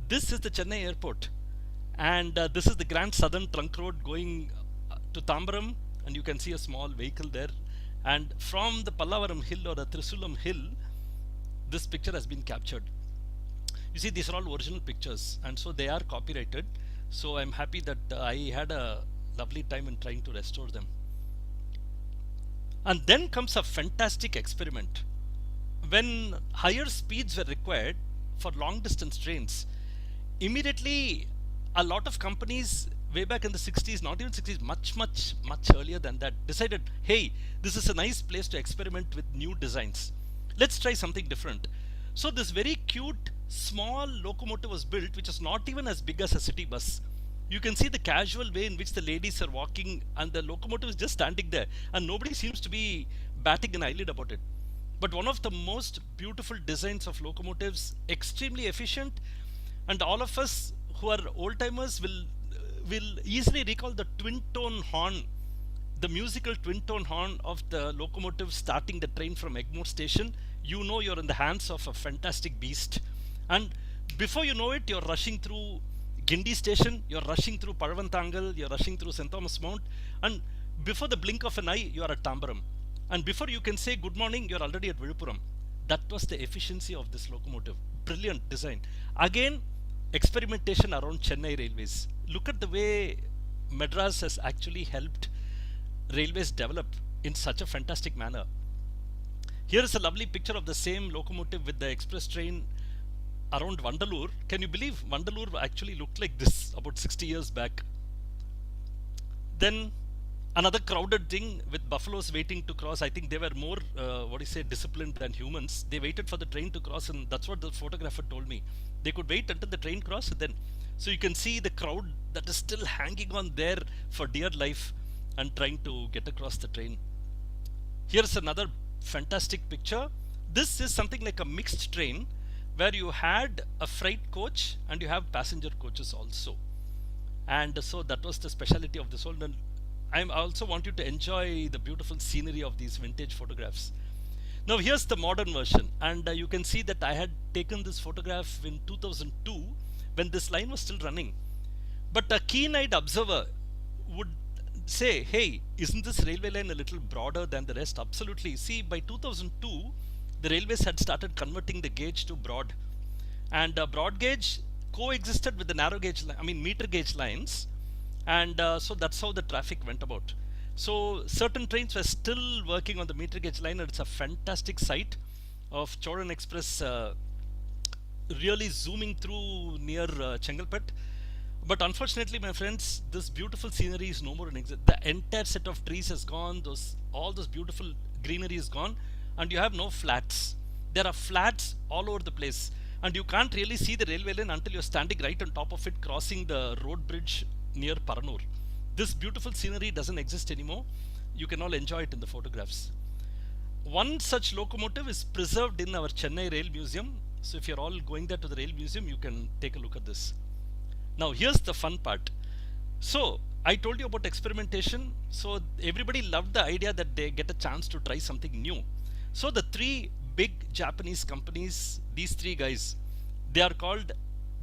This is the Chennai airport, and this is the Grand Southern Trunk Road going to Tambaram, and you can see a small vehicle there. And from the Pallavaram Hill or the Trisulam Hill, this picture has been captured. You see, these are all original pictures, and so they are copyrighted. So I'm happy that I had a lovely time in trying to restore them. And then comes a fantastic experiment. When higher speeds were required for long distance trains, immediately a lot of companies way back in the 60s, not even 60s, much earlier than that, decided, hey, this is a nice place to experiment with new designs. Let's try something different. So this very cute small locomotive was built, which is not even as big as a city bus. You can see the casual way in which the ladies are walking, and the locomotive is just standing there, and nobody seems to be batting an eyelid about it. But one of the most beautiful designs of locomotives, extremely efficient, and all of us who are old timers will easily recall the twin tone horn, the musical twin tone horn of the locomotive starting the train from Egmore station. You know you're in the hands of a fantastic beast, and before you know it, you're rushing through Guindy station, you're rushing through Parvantangal, you're rushing through St. Thomas Mount, and before the blink of an eye, you are at Tambaram. And before you can say good morning, you're already at Viluppuram. That was the efficiency of this locomotive. Brilliant design. Again, experimentation around Chennai railways. Look at the way Madras has actually helped railways develop in such a fantastic manner. Here is a lovely picture of the same locomotive with the express train around Vandalur. Can you believe Vandalur actually looked like this about 60 years back? Then another crowded thing with buffaloes waiting to cross. I think they were more disciplined than humans. They waited for the train to cross, and that's what the photographer told me. They could wait until the train crossed, and then so you can see the crowd that is still hanging on there for dear life and trying to get across the train. Here's another fantastic picture. This is something like a mixed train where you had a freight coach and you have passenger coaches also. And so that was the speciality of this whole. And I also want you to enjoy the beautiful scenery of these vintage photographs. Now here's the modern version, and you can see that I had taken this photograph in 2002 when this line was still running. But a keen-eyed observer would say, hey, isn't this railway line a little broader than the rest? Absolutely. See, by 2002, the railways had started converting the gauge to broad, and broad gauge coexisted with the narrow gauge, meter gauge lines, and so that's how the traffic went about. So certain trains were still working on the meter gauge line, and it's a fantastic sight of Choran Express really zooming through near Chengalpet. But unfortunately, my friends, this beautiful scenery is no more in existence. The entire set of trees has gone. All those beautiful greenery is gone, and you have no flats. There are flats all over the place, and you can't really see the railway line until you're standing right on top of it, crossing the road bridge near Paranur. This beautiful scenery doesn't exist anymore. You can all enjoy it in the photographs. One such locomotive is preserved in our Chennai Rail Museum. So if you're all going there to the Rail Museum, you can take a look at this. Now here's the fun part. So I told you about experimentation. So everybody loved the idea that they get a chance to try something new. So the three big Japanese companies, these three guys, they are called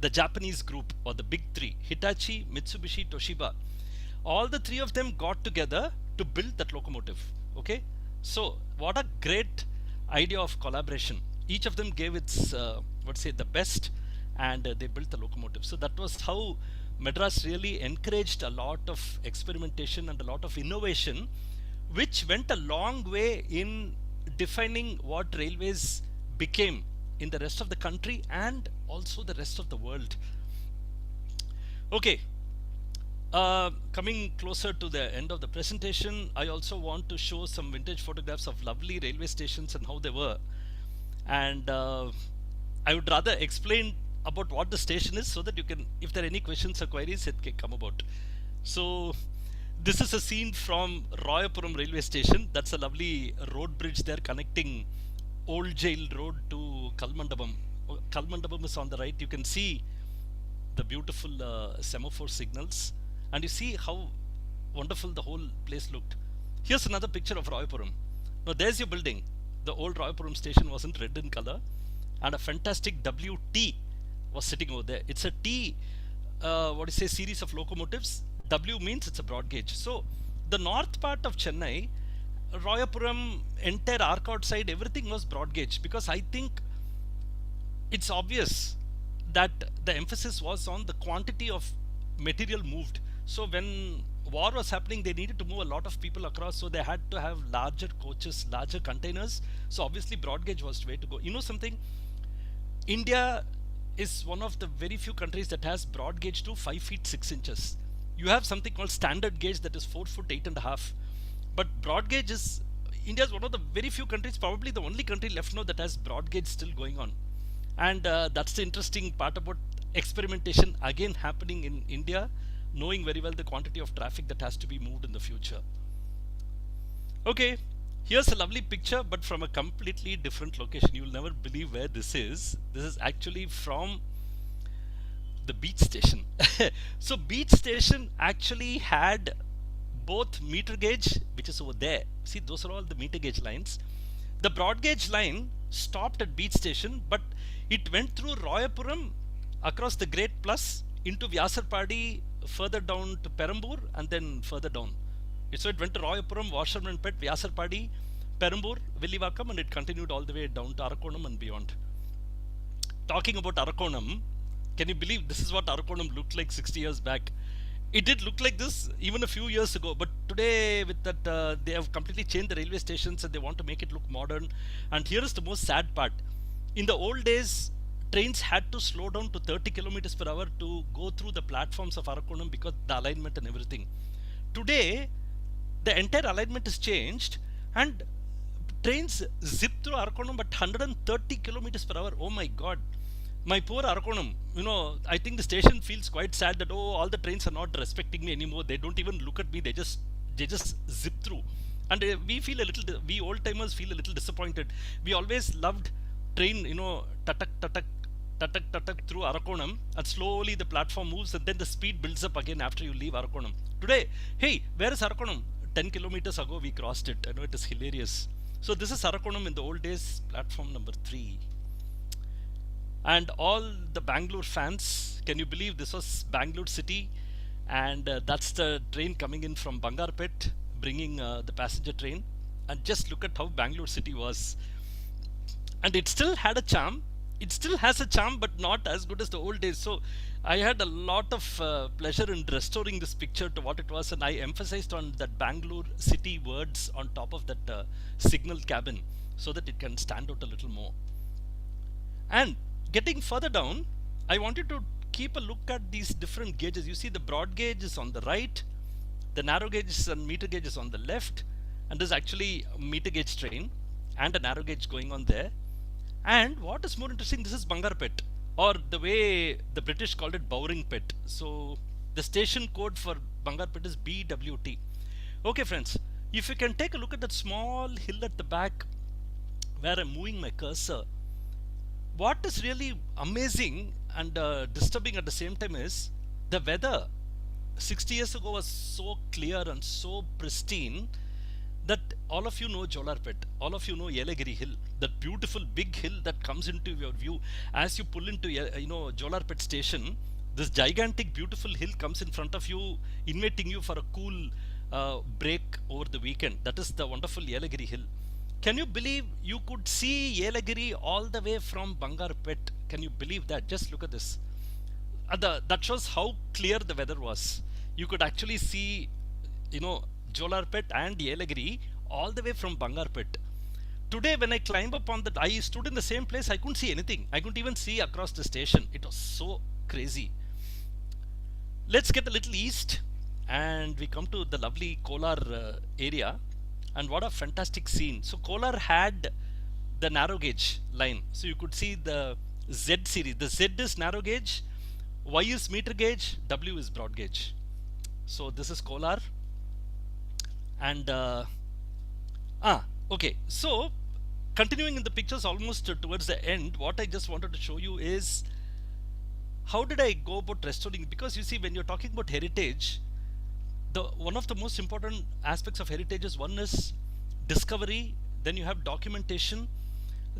the Japanese group, or the big three: Hitachi, Mitsubishi, Toshiba. All the three of them got together to build that locomotive. Okay, so what a great idea of collaboration. Each of them gave its the best, and they built the locomotive. So that was how Madras really encouraged a lot of experimentation and a lot of innovation, which went a long way in defining what railways became in the rest of the country and also the rest of the world. Okay, coming closer to the end of the presentation, I also want to show some vintage photographs of lovely railway stations and how they were. And I would rather explain about what the station is so that you can, if there are any questions or queries, it can come about. So this is a scene from Royapuram railway station. That's a lovely road bridge there connecting Old Jail Road to Kalmandabam. Kalmandabam is on the right. You can see the beautiful semaphore signals, and you see how wonderful the whole place looked. Here's another picture of Royapuram. Now there's your building. The old Royapuram station wasn't red in color, and a fantastic WT was sitting over there. It's a T, series of locomotives. W means it's a broad gauge. So the north part of Chennai, Royapuram, entire Arcot side, everything was broad gauge, because I think it's obvious that the emphasis was on the quantity of material moved. So when war was happening, they needed to move a lot of people across, so they had to have larger coaches, larger containers. So obviously broad gauge was the way to go. You know something? India is one of the very few countries that has broad gauge to 5 feet 6 inches. You have something called standard gauge that is 4 foot 8.5. But broad gauge is, India is one of the very few countries, probably the only country left now, that has broad gauge still going on. And that's the interesting part about experimentation again happening in India, knowing very well the quantity of traffic that has to be moved in the future. Okay, here's a lovely picture, but from a completely different location. You'll never believe where this is. This is actually from the beach station. So beach station actually had both meter gauge, which is over there. See, those are all the meter gauge lines. The broad gauge line stopped at beach station, but it went through Royapuram, across the Great Plus, into Vyasarpadi, further down to Perambur, and then further down. So it went to Royapuram, Washermanpet, Vyasarpadi, Perambur, Villivakam, and it continued all the way down to Arakonam and beyond. Talking about Arakonam, can you believe this is what Arakonam looked like 60 years back? It did look like this even a few years ago, but today with that they have completely changed the railway stations and they want to make it look modern. And here is the most sad part. In the old days, trains had to slow down to 30 kilometers per hour to go through the platforms of Arakonam because the alignment and everything. Today, the entire alignment is changed and trains zip through Arakonam at 130 kilometers per hour. Oh my God. My poor Arakonam, I think the station feels quite sad that, all the trains are not respecting me anymore. They don't even look at me. They just zip through. And we old timers feel a little disappointed. We always loved train, tatak tatak tatak tatak through Arakonam, and slowly the platform moves, and then the speed builds up again after you leave Arakonam. Today, hey, where is Arakonam? 10 kilometers ago we crossed it. I know, it is hilarious. So this is Arakonam in the old days, platform number 3. And all the Bangalore fans, can you believe this was Bangalore city? And that's the train coming in from Bangarpet, bringing the passenger train. And just look at how Bangalore city was. And it still had a charm. It still has a charm, but not as good as the old days. So I had a lot of pleasure in restoring this picture to what it was, and I emphasized on that Bangalore city words on top of that signal cabin, so that it can stand out a little more. And getting further down, I wanted to keep a look at these different gauges. You see, the broad gauge is on the right, the narrow gauge and meter gauge is on the left, and there's actually a meter gauge train and a narrow gauge going on there. And what is more interesting, this is Bangarpet, or the way the British called it, Bowring Pet. So the station code for Bangarpet is BWT. Okay friends, if you can take a look at that small hill at the back where I'm moving my cursor, what is really amazing and disturbing at the same time is the weather 60 years ago was so clear and so pristine that all of you know Jolarpet, all of you know Yelagiri Hill, that beautiful big hill that comes into your view as you pull into Jolarpet station. This gigantic beautiful hill comes in front of you, inviting you for a cool break over the weekend. That is the wonderful Yelagiri Hill. Can you believe you could see Yelagiri all the way from Bangarpet? Can you believe that? Just look at this. That shows how clear the weather was. You could actually see, Jolarpet and Yelagiri all the way from Bangarpet. Today when I climbed up on that, I stood in the same place, I couldn't see anything. I couldn't even see across the station. It was so crazy. Let's get a little east and we come to the lovely Kolar area, and what a fantastic scene. So Kolar had the narrow gauge line, so you could see the Z series. The Z is narrow gauge, Y is meter gauge, W is broad gauge. So this is Kolar. And okay, so continuing in the pictures almost towards the end, what I just wanted to show you is how did I go about restoring, because you see, when you're talking about heritage, one of the most important aspects of heritage is, one is discovery, then you have documentation,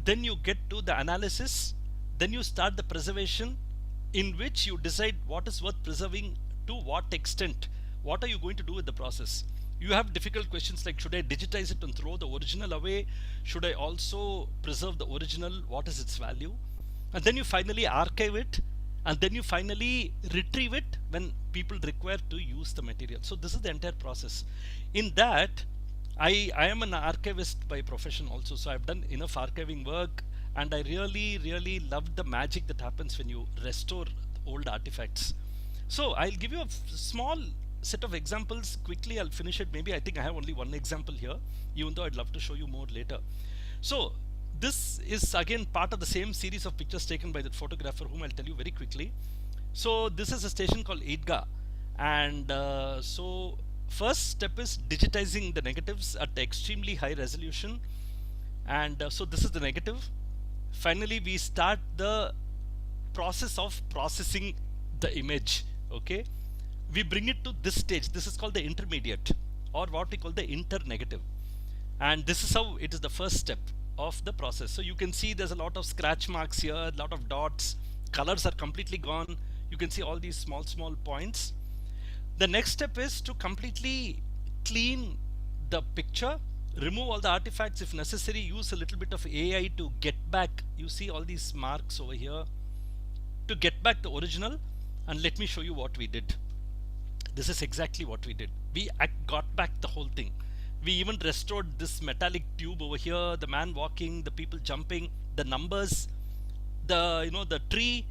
then you get to the analysis, then you start the preservation, in which you decide what is worth preserving, to what extent, what are you going to do with the process. You have difficult questions like, should I digitize it and throw the original away? Should I also preserve the original? What is its value? And then you finally archive it, and then you finally retrieve it when people require to use the material. So this is the entire process. In that, I am an archivist by profession also, so I've done enough archiving work, and I really loved the magic that happens when you restore old artifacts. So I'll give you a small set of examples quickly. I'll finish it. Maybe I think I have only one example here, even though I'd love to show you more later. So this is again part of the same series of pictures taken by that photographer, whom I'll tell you very quickly. So this is a station called Idga, and so first step is digitizing the negatives at extremely high resolution, and so this is the negative. Finally we start the process of processing the image. Okay, we bring it to this stage. This is called the intermediate, or what we call the internegative, and this is how it is the first step of the process. So you can see there's a lot of scratch marks here, a lot of dots, colors are completely gone. You can see all these small points. The next step is to completely clean the picture, remove all the artifacts if necessary, use a little bit of AI to get back, you see all these marks over here, to get back the original. And let me show you what we did. This is exactly what we did. We got back the whole thing. We even restored this metallic tube over here, the man walking, the people jumping, the numbers, the tree,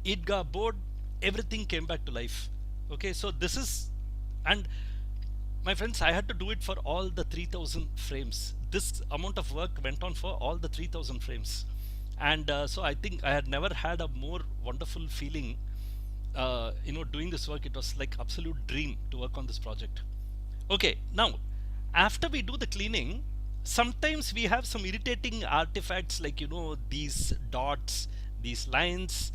Idga board, everything came back to life. Okay, so this is, and my friends, I had to do it for all the 3000 frames. This amount of work went on for all the 3000 frames. And so I think I had never had a more wonderful feeling doing this work. It was like absolute dream to work on this project. Okay, now After we do the cleaning, sometimes we have some irritating artifacts like, these dots, these lines,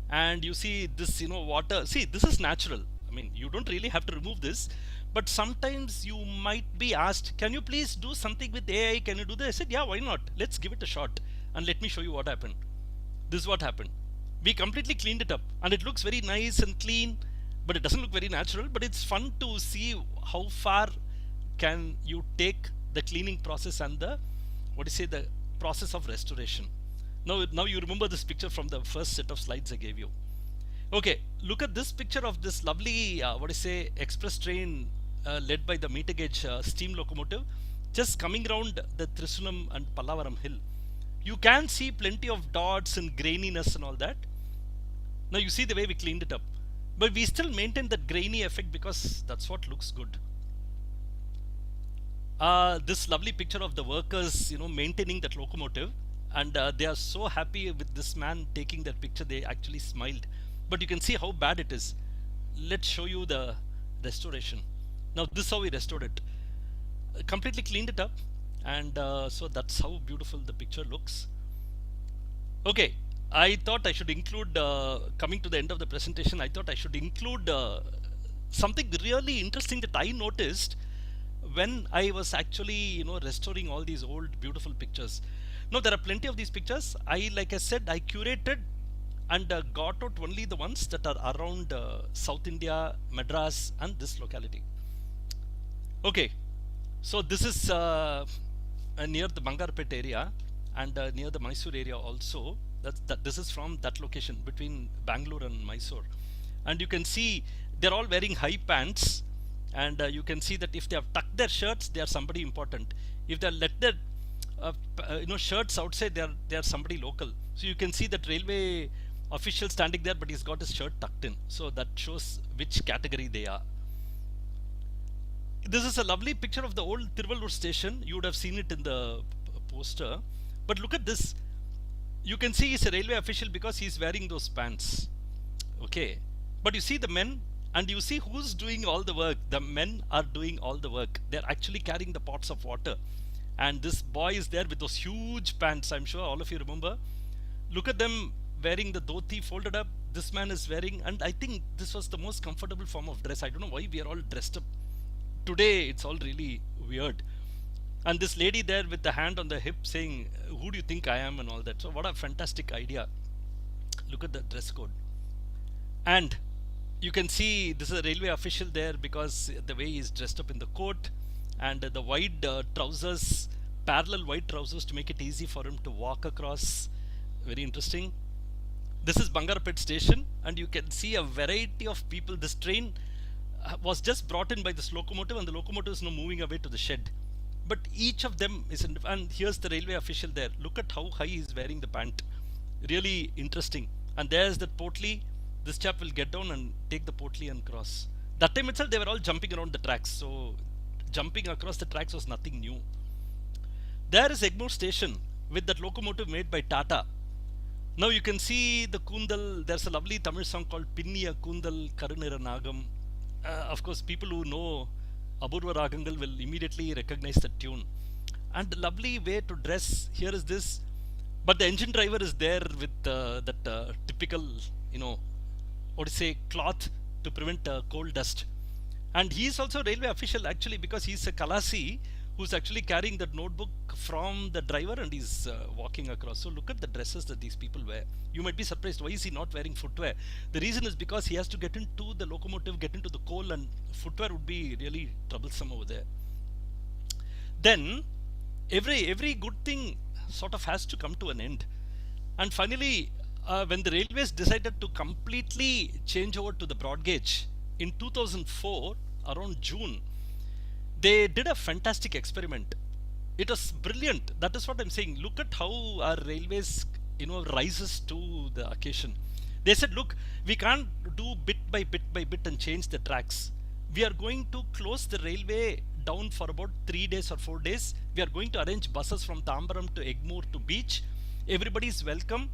and you see this, water. See, this is natural. I mean, you don't really have to remove this, but sometimes you might be asked, can you please do something with AI? Can you do this? I said, yeah, why not? Let's give it a shot and let me show you what happened. This is what happened. We completely cleaned it up and it looks very nice and clean, but it doesn't look very natural. But it's fun to see how far can you take the cleaning process and the the process of restoration. Now you remember this picture from the first set of slides I gave you. Okay, look at this picture of this lovely express train led by the meter gauge steam locomotive just coming around the Trisunam and Pallavaram hill. You can see plenty of dots and graininess and all that. Now you see the way we cleaned it up, but we still maintain that grainy effect because that's what looks good. This lovely picture of the workers, maintaining that locomotive, and they are so happy with this man taking that picture. They actually smiled, but you can see how bad it is. Let's show you the restoration. Now this is how we restored it. Completely cleaned it up, and so that's how beautiful the picture looks. Okay, I thought I should include, coming to the end of the presentation, I thought I should include something really interesting that I noticed when I was actually, restoring all these old beautiful pictures. Now there are plenty of these pictures. Like I said, I curated and got out only the ones that are around South India, Madras, and this locality. Okay, so this is near the Bangarpet area and near the Mysore area also. This is from that location between Bangalore and Mysore, and you can see they're all wearing high pants, and you can see that if they have tucked their shirts, they are somebody important. If they let their shirts outside, they are somebody local. So you can see that railway official standing there, but he's got his shirt tucked in, so that shows which category they are. This is a lovely picture of the old Tiruvallur station. You would have seen it in the poster, but look at this. You can see he's a railway official because he's wearing those pants. Okay, but you see the men, and you see who's doing all the work. The men are doing all the work. They're actually carrying the pots of water, and this boy is there with those huge pants. I'm sure all of you remember. Look at them wearing the dhoti folded up. This man is wearing, and I think this was the most comfortable form of dress. I don't know why we are all dressed up today. It's all really weird. And this lady there with the hand on the hip saying, who do you think I am, and all that. So what a fantastic idea. Look at the dress code. And you can see this is a railway official there because the way he's dressed up in the coat and the wide trousers, parallel white trousers to make it easy for him to walk across. Very interesting. This is Bangarpet station, and you can see a variety of people. This train was just brought in by this locomotive, and the locomotive is now moving away to the shed. But each of them is in, and here's the railway official there. Look at how high he's wearing the pant. Really interesting. And there's the potli. This chap will get down and take the potli and cross. That time itself they were all jumping around the tracks, so jumping across the tracks was nothing new. There is Egmore station with that locomotive made by Tata. Now you can see the Kundal. There's a lovely Tamil song called Pinniya Kundal Karunira Nagam. Of course, people who know Abhurva Ragangal will immediately recognize the tune. And the lovely way to dress here is this. But the engine driver is there with that typical, cloth to prevent coal dust. And he is also a railway official actually, because he's a Kalasi who's actually carrying that notebook from the driver, and he's walking across. So look at the dresses that these people wear. You might be surprised, why is he not wearing footwear? The reason is because he has to get into the locomotive, get into the coal, and footwear would be really troublesome over there. Then every good thing sort of has to come to an end. And finally, when the railways decided to completely change over to the broad gauge in 2004, around June, they did a fantastic experiment. It was brilliant. That is what I'm saying. Look at how our railways, rises to the occasion. They said, look, we can't do bit by bit and change the tracks. We are going to close the railway down for about 3 days or 4 days. We are going to arrange buses from Tambaram to Egmore to beach. Everybody is welcome.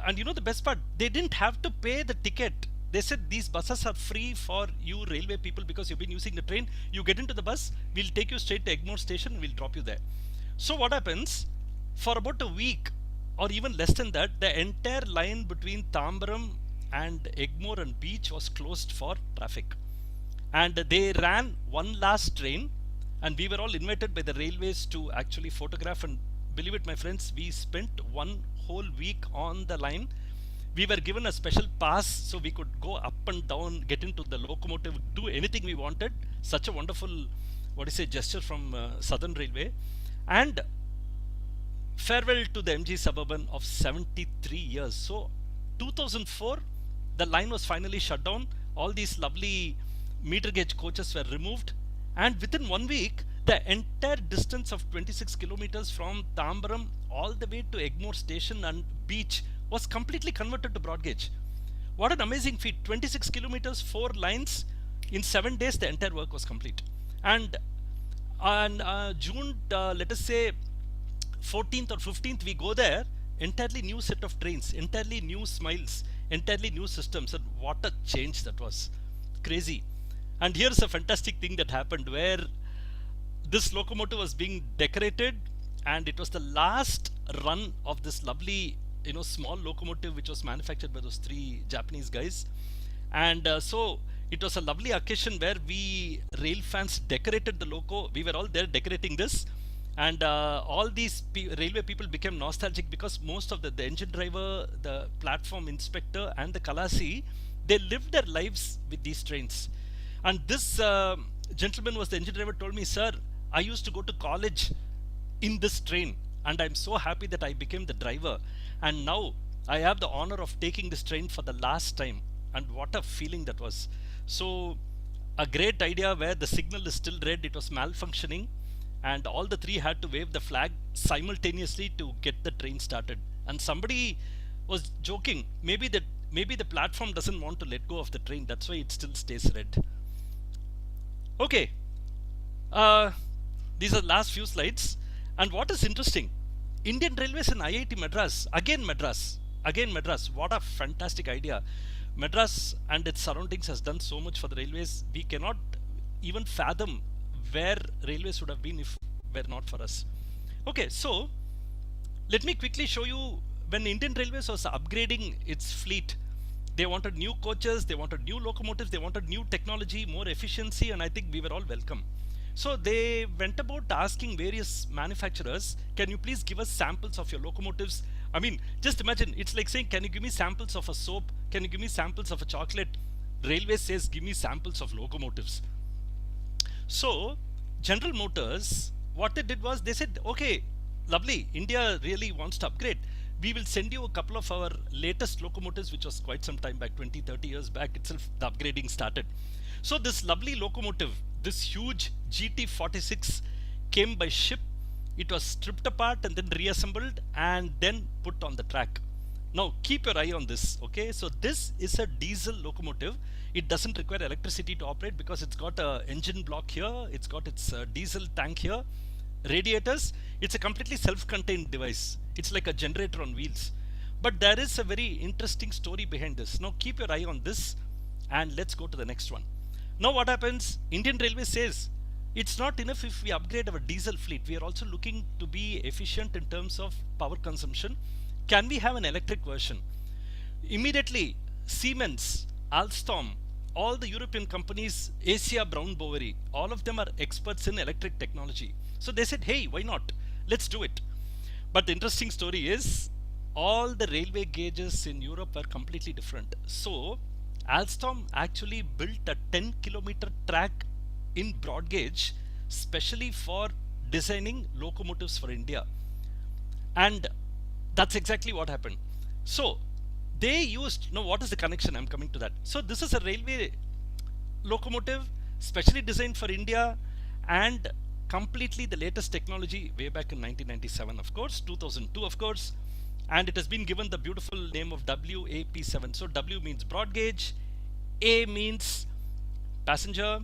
And the best part, they didn't have to pay the ticket. They said these buses are free for you railway people because you've been using the train. You get into the bus, we'll take you straight to Egmore station and we'll drop you there. So what happens? For about a week or even less than that, the entire line between Tambaram and Egmore and Beach was closed for traffic. And they ran one last train, and we were all invited by the railways to actually photograph. And believe it, my friends, we spent one whole week on the line. We were given a special pass so we could go up and down, get into the locomotive, do anything we wanted. Such a wonderful, gesture from Southern Railway. And farewell to the MG Suburban of 73 years. So 2004, the line was finally shut down. All these lovely meter gauge coaches were removed, and within 1 week the entire distance of 26 kilometers from Tambaram all the way to Egmore station and Beach was completely converted to broad gauge. What an amazing feat! 26 kilometers, 4 lines. In 7 days the entire work was complete. And on June, let us say 14th or 15th, we go there, entirely new set of trains, entirely new smiles, entirely new systems. And what a change that was. Crazy. And here's a fantastic thing that happened where this locomotive was being decorated, and it was the last run of this lovely, small locomotive which was manufactured by those 3 Japanese guys. And so it was a lovely occasion where we rail fans decorated the loco. We were all there decorating this, and all these railway people became nostalgic because most of the engine driver, the platform inspector, and the Kalasi, they lived their lives with these trains. And this gentleman was the engine driver, told me, sir, I used to go to college in this train, and I'm so happy that I became the driver, and now I have the honor of taking this train for the last time. And what a feeling that was. So a great idea where the signal is still red, it was malfunctioning, and all the 3 had to wave the flag simultaneously to get the train started. And somebody was joking, maybe the platform doesn't want to let go of the train, that's why it still stays red. Okay, these are the last few slides. And what is interesting, Indian Railways and IIT Madras, again Madras, what a fantastic idea. Madras and its surroundings has done so much for the railways. We cannot even fathom where railways would have been if were not for us. Okay, so let me quickly show you when Indian Railways was upgrading its fleet. They wanted new coaches, they wanted new locomotives, they wanted new technology, more efficiency, and I think we were all welcome. So they went about asking various manufacturers, can you please give us samples of your locomotives? I mean, just imagine, it's like saying, can you give me samples of a soap? Can you give me samples of a chocolate? Railway says, give me samples of locomotives. So General Motors, what they did was, they said, okay, lovely, India really wants to upgrade. We will send you a couple of our latest locomotives, which was quite some time back, 20-30 years back itself, the upgrading started. So this lovely locomotive, this huge GT46 came by ship. It was stripped apart and then reassembled and then put on the track. Now keep your eye on this, okay? So this is a diesel locomotive. It doesn't require electricity to operate because it's got a engine block here, it's got its diesel tank here, radiators. It's a completely self-contained device. It's like a generator on wheels. But there is a very interesting story behind this. Now keep your eye on this and let's go to the next one. Now what happens? Indian Railways says it's not enough if we upgrade our diesel fleet. We are also looking to be efficient in terms of power consumption. Can we have an electric version? Immediately Siemens, Alstom, all the European companies, Asia Brown Boveri, all of them are experts in electric technology. So they said, hey, why not? Let's do it. But the interesting story is all the railway gauges in Europe were completely different. So Alstom actually built a 10-kilometer track in broad gauge specially for designing locomotives for India. And that's exactly what happened. So they used, now what is the connection? I'm coming to that. So this is a railway locomotive specially designed for India and completely the latest technology way back in 1997, of course, 2002, of course. And it has been given the beautiful name of WAP7. So W means broad gauge, A means passenger,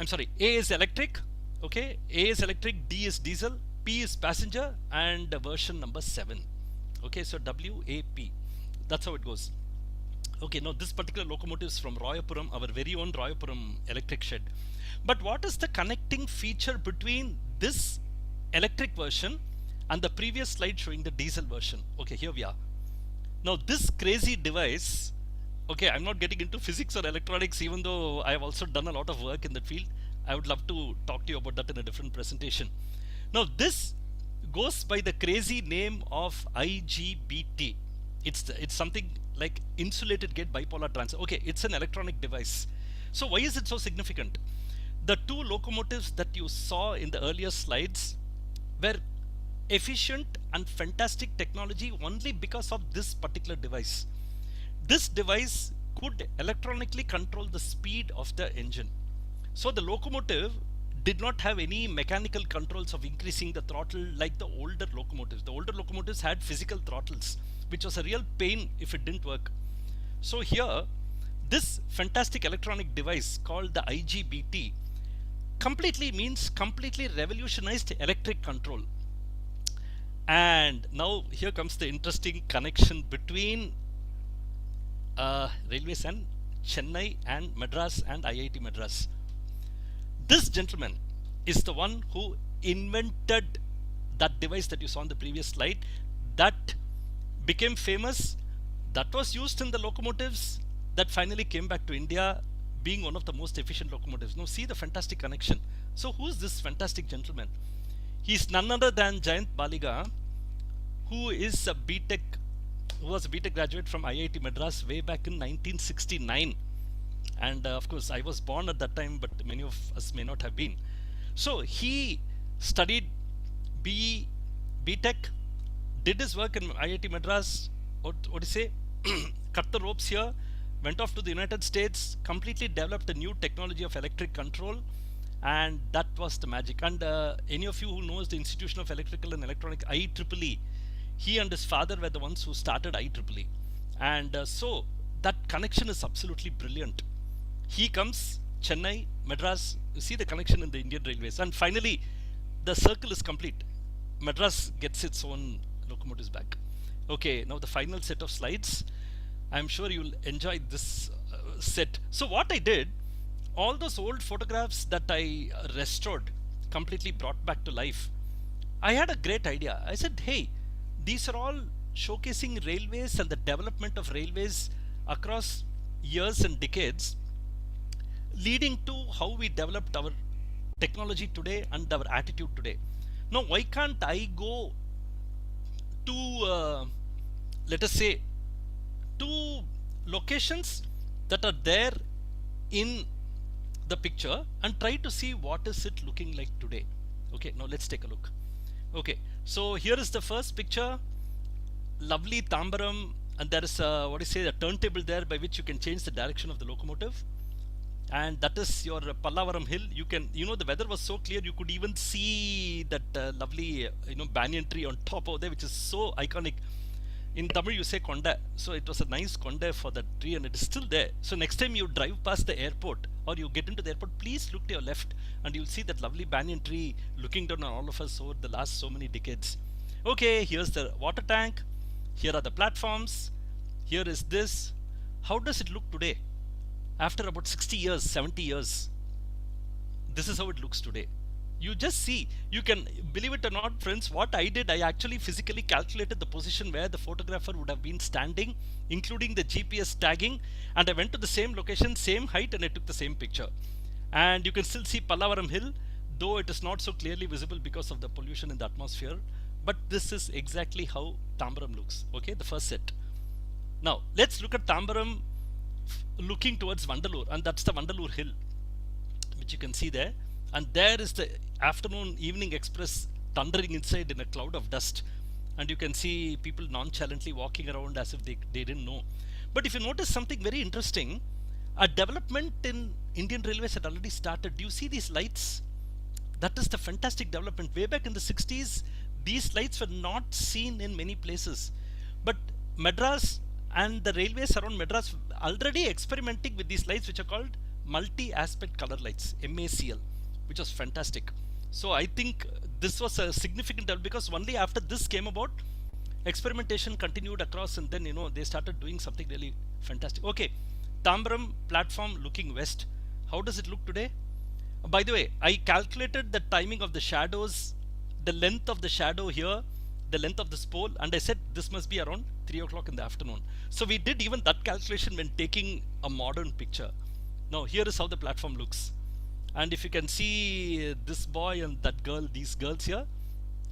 A is electric, okay, A is electric, D is diesel, P is passenger, and version number 7. Okay, so WAP, that's how it goes. Okay, now this particular locomotive is from Royapuram, our very own Royapuram electric shed. But what is the connecting feature between this electric version and the previous slide showing the diesel version? Okay, here we are. Now this crazy device, okay, I'm not getting into physics or electronics, even though I have also done a lot of work in that field. I would love to talk to you about that in a different presentation. Now this goes by the crazy name of IGBT. It's something like insulated gate bipolar transistor. Okay, it's an electronic device. So why is it so significant? The two locomotives that you saw in the earlier slides were efficient and fantastic technology only because of this particular device. This device could electronically control the speed of the engine. So the locomotive did not have any mechanical controls of increasing the throttle like the older locomotives. The older locomotives had physical throttles, which was a real pain if it didn't work. So here, this fantastic electronic device called the IGBT completely revolutionized electric control. And now here comes the interesting connection between railways and Chennai and Madras and IIT Madras. This gentleman is the one who invented that device that you saw on the previous slide, that became famous, that was used in the locomotives that finally came back to India, being one of the most efficient locomotives. Now see the fantastic connection. So who's this fantastic gentleman? He's none other than Jayant Baliga, who is a BTech, who was a BTech graduate from IIT Madras way back in 1969. And of course I was born at that time, but many of us may not have been. So he studied BTech, did his work in IIT Madras, what do you say, cut the ropes here, went off to the United States, completely developed a new technology of electric control, and that was the magic. And any of you who knows the Institution of Electrical and Electronic, IEEE, he and his father were the ones who started IEEE. And so that connection is absolutely brilliant. He comes, Chennai, Madras, you see the connection in the Indian Railways. And finally, the circle is complete. Madras gets its own locomotives back. Okay, now the final set of slides. I'm sure you'll enjoy this set. So what I did, all those old photographs that I restored, completely brought back to life, I had a great idea. I said, hey, these are all showcasing railways and the development of railways across years and decades, leading to how we developed our technology today and our attitude today. Now, why can't I go to, let us say, two locations that are there in the picture and try to see what is it looking like today? Okay, now let's take a look. Okay, so here is the first picture, lovely Tambaram, and there is a, what do you say, a turntable there by which you can change the direction of the locomotive. And that is your Pallavaram hill. You can, the weather was so clear, you could even see that lovely, banyan tree on top of there, which is so iconic. In Tamil, you say Konda. So it was a nice Konda for that tree, and it is still there. So next time you drive past the airport or you get into the airport, please look to your left and you'll see that lovely banyan tree looking down on all of us over the last so many decades. Okay, here's the water tank. Here are the platforms. Here is this. How does it look today? After about 60 years, 70 years, this is how it looks today. You just see, you can believe it or not, friends, what I did, I actually physically calculated the position where the photographer would have been standing, including the GPS tagging, and I went to the same location, same height, and I took the same picture. And you can still see Pallavaram Hill, though it is not so clearly visible because of the pollution in the atmosphere. But this is exactly how Tambaram looks. Okay, the first set. Now, let's look at Tambaram looking towards Vandalur, and that's the Vandalur Hill, which you can see there. And there is the afternoon evening express thundering inside in a cloud of dust, and you can see people nonchalantly walking around as if they didn't know. But if you notice something very interesting, a development in Indian Railways had already started. Do you see these lights? That is the fantastic development. Way back in the 60s, these lights were not seen in many places, but Madras and the railways around Madras already experimenting with these lights, which are called multi-aspect color lights, MACL, which was fantastic. So I think this was a significant development, because only after this came about, experimentation continued across, and then they started doing something really Fantastic. Okay, Tambaram platform looking west. How does it look today? By the way, I calculated the timing of the shadows, the length of the shadow here, the length of this pole, and I said this must be around 3 o'clock in the afternoon. So we did even that calculation when taking a modern picture. Now here is how the platform looks. And if you can see this boy and that girl, these girls here,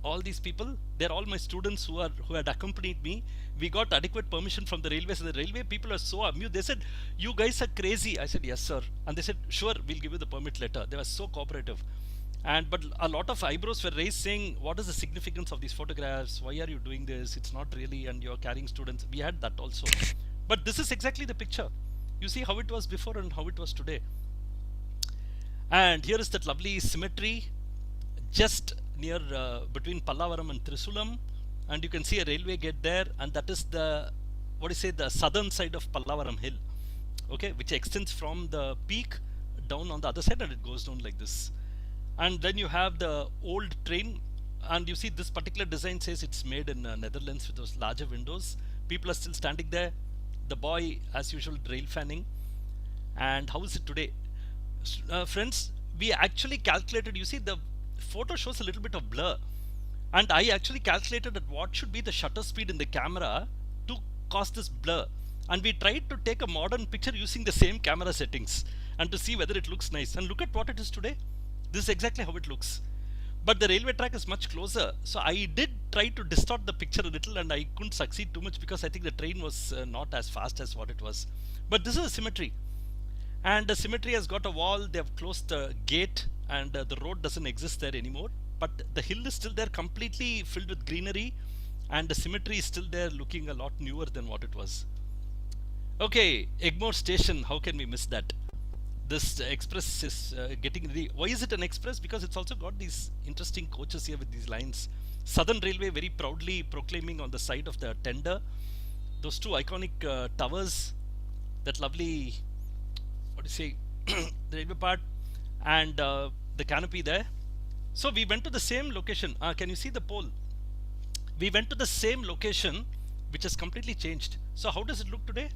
all these people, they're all my students who had accompanied me. We got adequate permission from the railway. So the railway people are so amused. They said, "You guys are crazy." I said, "Yes, sir." And they said, "Sure, we'll give you the permit later." They were so cooperative. And but a lot of eyebrows were raised saying, "What is the significance of these photographs? Why are you doing this? It's not really, and you're carrying students." We had that also. But this is exactly the picture. You see how it was before and how it was today. And here is that lovely symmetry just near between Pallavaram and Trisulam, and you can see a railway gate there, and that is the the southern side of Pallavaram hill, okay, which extends from the peak down on the other side, and it goes down like this. And then you have the old train, and you see this particular design says it's made in Netherlands with those larger windows. People are still standing there, the boy as usual rail fanning. And how is it today? Friends, we actually calculated, you see the photo shows a little bit of blur, and I actually calculated at what should be the shutter speed in the camera to cause this blur, and we tried to take a modern picture using the same camera settings and to see whether it looks nice. And look at what it is today. This is exactly how it looks, but the railway track is much closer, so I did try to distort the picture a little, and I couldn't succeed too much because I think the train was not as fast as what it was. But this is a symmetry, and the symmetry has got a wall. They have closed the gate, and the road doesn't exist there anymore, but the hill is still there, completely filled with greenery, and the symmetry is still there, looking a lot newer than what it was. Okay, Egmore station, how can we miss that? This express is getting ready. Why is it an express? Because it's also got these interesting coaches here with these lines. Southern Railway very proudly proclaiming on the side of the tender those two iconic towers, that lovely, what do you say, the railway part, and the canopy there. So we went to the same location. Can you see the pole? We went to the same location, which has completely changed. So how does it look today?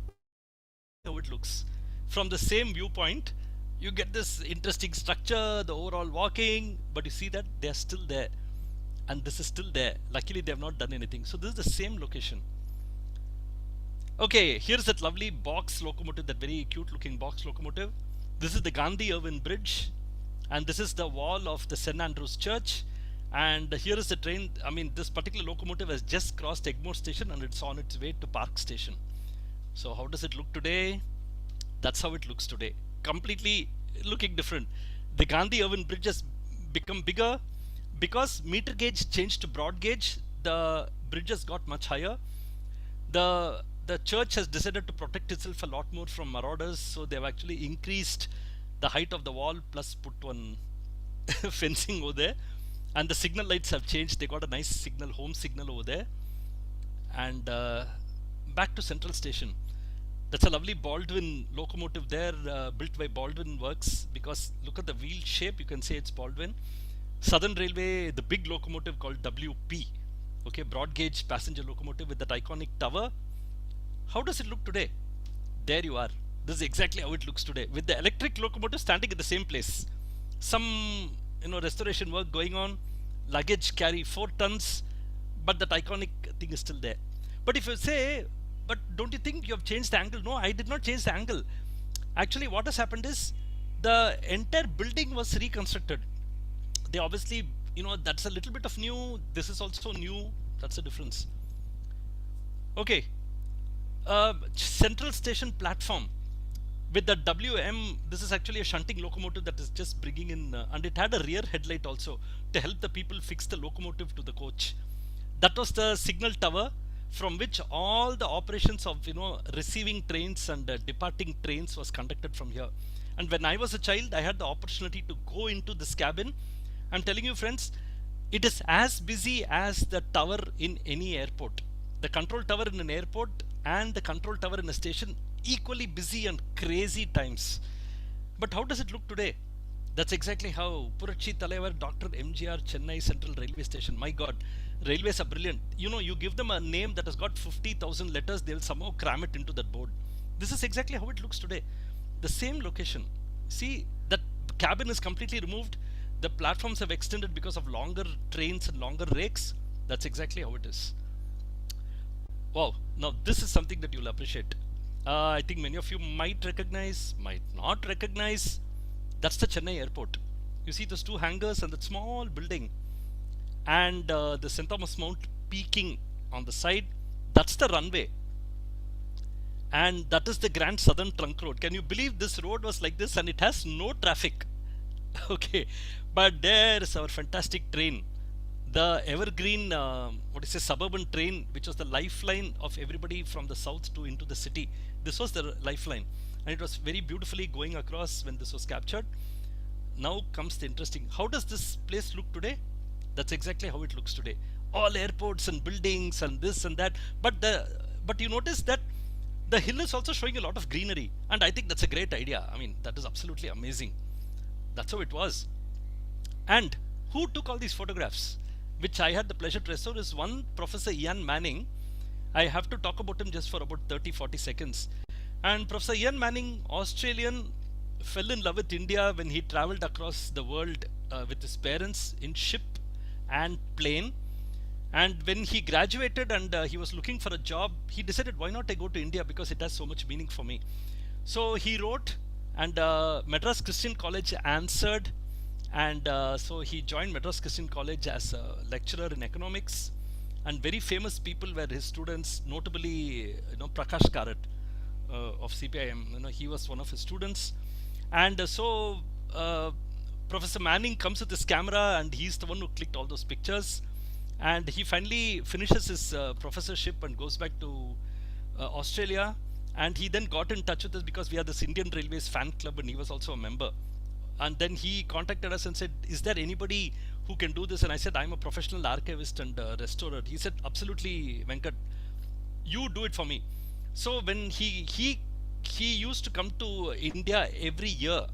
How it looks from the same viewpoint. You get this interesting structure, the overall walking, but you see that they are still there, and this is still there. Luckily they have not done anything. So this is the same location. Okay, here's that lovely box locomotive, that very cute looking box locomotive. This is the Gandhi Irwin Bridge, and this is the wall of the St. Andrew's Church. And here is the train. I mean, this particular locomotive has just crossed Egmore station and it's on its way to Park station. So how does it look today? That's how it looks today. Completely looking different. The Gandhi Irwin Bridge has become bigger because meter gauge changed to broad gauge. The bridge has got much higher. The church has decided to protect itself a lot more from marauders, so they have actually increased the height of the wall plus put one fencing over there. And the signal lights have changed. They got a nice signal, home signal over there. And back to Central Station. That's a lovely Baldwin locomotive there, built by Baldwin Works, because look at the wheel shape, you can say it's Baldwin. Southern Railway, the big locomotive called WP, okay, broad gauge passenger locomotive with that iconic tower. How does it look today? There you are. This is exactly how it looks today, with the electric locomotive standing in the same place. Some restoration work going on. Luggage carry 4 tons, but that iconic thing is still there. But if you say, but don't you think you have changed the angle? No, I did not change the angle. Actually, what has happened is the entire building was reconstructed. They obviously, that's a little bit of new. This is also new. That's the difference. Okay. Central Station platform with the WM. This is actually a shunting locomotive that is just bringing in, and it had a rear headlight also to help the people fix the locomotive to the coach. That was the signal tower from which all the operations of receiving trains and departing trains was conducted from here. And when I was a child, I had the opportunity to go into this cabin. I'm telling you, friends, it is as busy as the tower in any airport. The control tower in an airport and the control tower in a station, equally busy and crazy times. But how does it look today? That's exactly how Purachi Talaivar Dr. MGR Chennai Central Railway Station. My God, railways are brilliant. You give them a name that has got 50,000 letters, they will somehow cram it into that board. This is exactly how it looks today. The same location. See, that cabin is completely removed. The platforms have extended because of longer trains and longer rakes. That's exactly how it is. Wow, now this is something that you'll appreciate. I think many of you might recognize, might not recognize. That's the Chennai airport. You see those two hangars and that small building, and the St. Thomas Mount peaking on the side. That's the runway, and that is the Grand Southern Trunk Road. Can you believe this road was like this and it has no traffic? Okay, but there is our fantastic train, the evergreen, what is a suburban train, which was the lifeline of everybody from the south to into the city. This was the lifeline, and it was very beautifully going across when this was captured. Now comes the interesting. How does this place look today? That's exactly how it looks today. All airports and buildings and this and that. But you notice that the hill is also showing a lot of greenery, and I think that's a great idea. I mean, that is absolutely amazing. That's how it was. And who took all these photographs, which I had the pleasure to restore, is one Professor Ian Manning. I have to talk about him just for about 30-40 seconds. And Professor Ian Manning, Australian, fell in love with India when he traveled across the world with his parents in ship and plane. And when he graduated and he was looking for a job, he decided, why not I go to India, because it has so much meaning for me. So he wrote, and Madras Christian College answered, and so he joined Madras Christian College as a lecturer in economics. And very famous people were his students, notably Prakash Karat of CPIM. He was one of his students. And so Professor Manning comes with his camera, and he's the one who clicked all those pictures. And he finally finishes his professorship and goes back to Australia. And he then got in touch with us because we are this Indian Railways fan club, and he was also a member. And then he contacted us and said, is there anybody who can do this? And I said, I'm a professional archivist and restorer. He said, absolutely, Venkat, you do it for me. So when he used to come to India every year,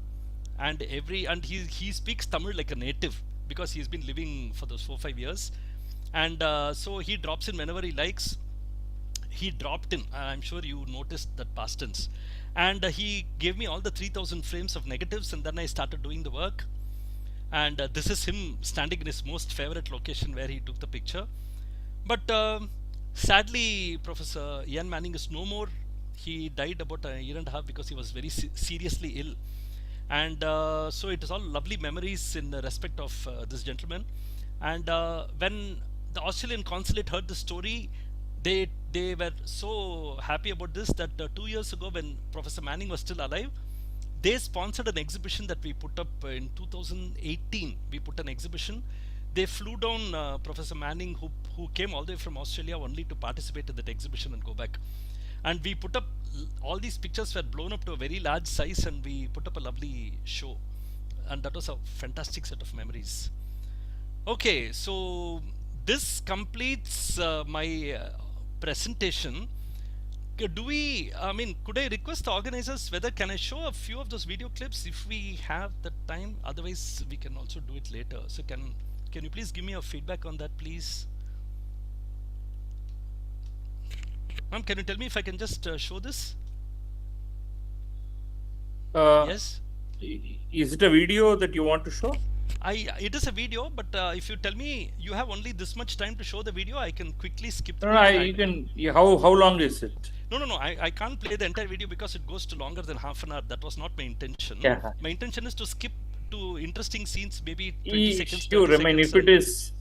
and he speaks Tamil like a native because he's been living for those 4-5 years. And so he drops in whenever he likes. He dropped in, I'm sure you noticed that past tense, and he gave me all the 3000 frames of negatives, and then I started doing the work. And this is him standing in his most favorite location where he took the picture. But sadly, Professor Ian Manning is no more. He died about a year and a half because he was very seriously ill. And so it is all lovely memories in respect of this gentleman. And when the Australian consulate heard the story, they were so happy about this that 2 years ago, when Professor Manning was still alive, they sponsored an exhibition that we put up in 2018. We put an exhibition. They flew down Professor Manning, who came all the way from Australia only to participate in that exhibition and go back. And we put up, all these pictures were blown up to a very large size, and we put up a lovely show. And that was a fantastic set of memories. Okay, so this completes my presentation. Could I request the organizers whether can I show a few of those video clips if we have the time? Otherwise, we can also do it later. So can you please give me a feedback on that, please? Ma'am, can you tell me if I can just show this? Yes. Is it a video that you want to show? It is a video, but if you tell me you have only this much time to show the video, I can quickly skip through. No, you can. How long is it? No. I can't play the entire video because it goes to longer than half an hour. That was not my intention. Yeah. My intention is to skip to interesting scenes, maybe 20 seconds. Sure. I mean, if it is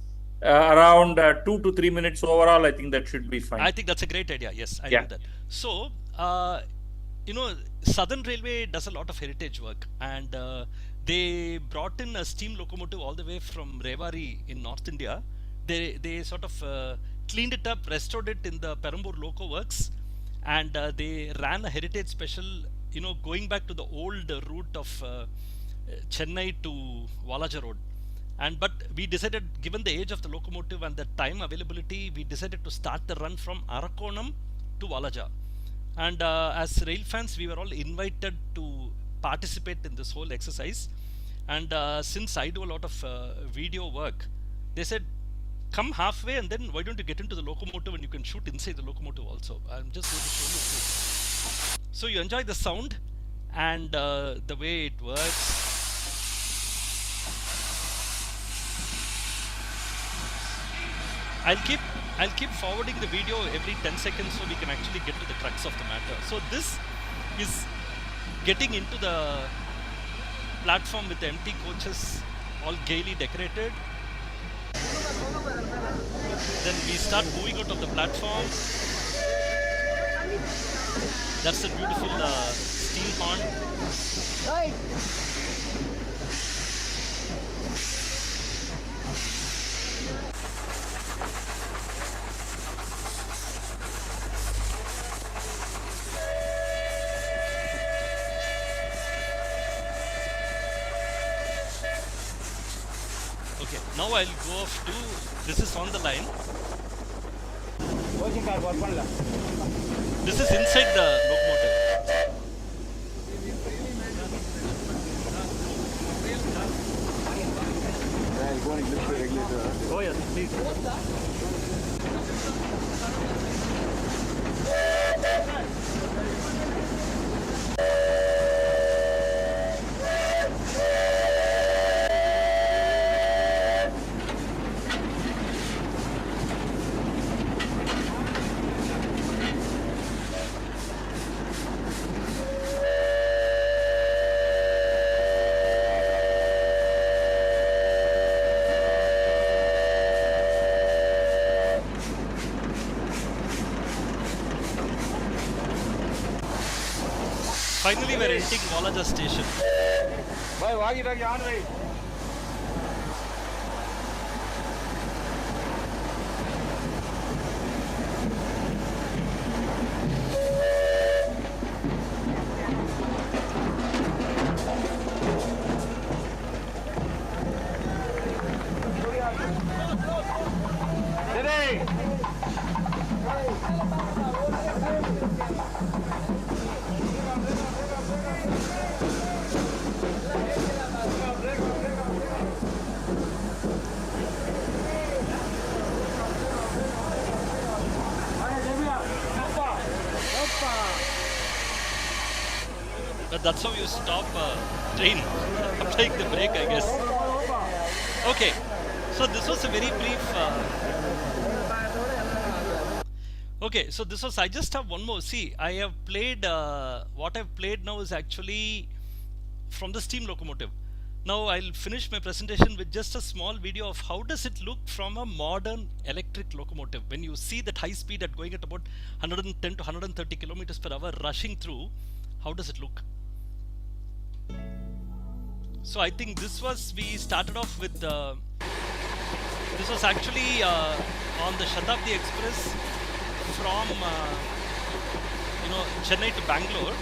around 2 to 3 minutes overall, I think that should be fine. I think that's a great idea. Yes, I do that. So, Southern Railway does a lot of heritage work, and they brought in a steam locomotive all the way from Rewari in North India. They sort of cleaned it up, restored it in the Perambur Loco Works, and they ran a heritage special, going back to the old route of Chennai to Walaja Road. But we decided, given the age of the locomotive and the time availability, we decided to start the run from Arakonam to Walaja. And as rail fans, we were all invited to participate in this whole exercise. And since I do a lot of video work, they said, come halfway and then why don't you get into the locomotive and you can shoot inside the locomotive also. I'm just going to show you this. So you enjoy the sound and the way it works. I'll keep forwarding the video every 10 seconds so we can actually get to the crux of the matter. So this is getting into the platform with the empty coaches, all gaily decorated. Then we start moving out of the platform. That's a beautiful steel horn. Okay, now I'll go off to, this is on the line. This is inside the locomotive. Oh yes, please. Finally, we're entering Walaja station. But that's how you stop a train, applying the brake, I guess. Okay, so this was a very brief. Okay, so this was. I just have one more. See, I have played. What I've played now is actually from the steam locomotive. Now I'll finish my presentation with just a small video of how does it look from a modern electric locomotive. When you see that high speed at going at about 110 to 130 kilometers per hour rushing through, how does it look? So I think this was, we started off with, this was actually on the Shatabdi Express from, Chennai to Bangalore.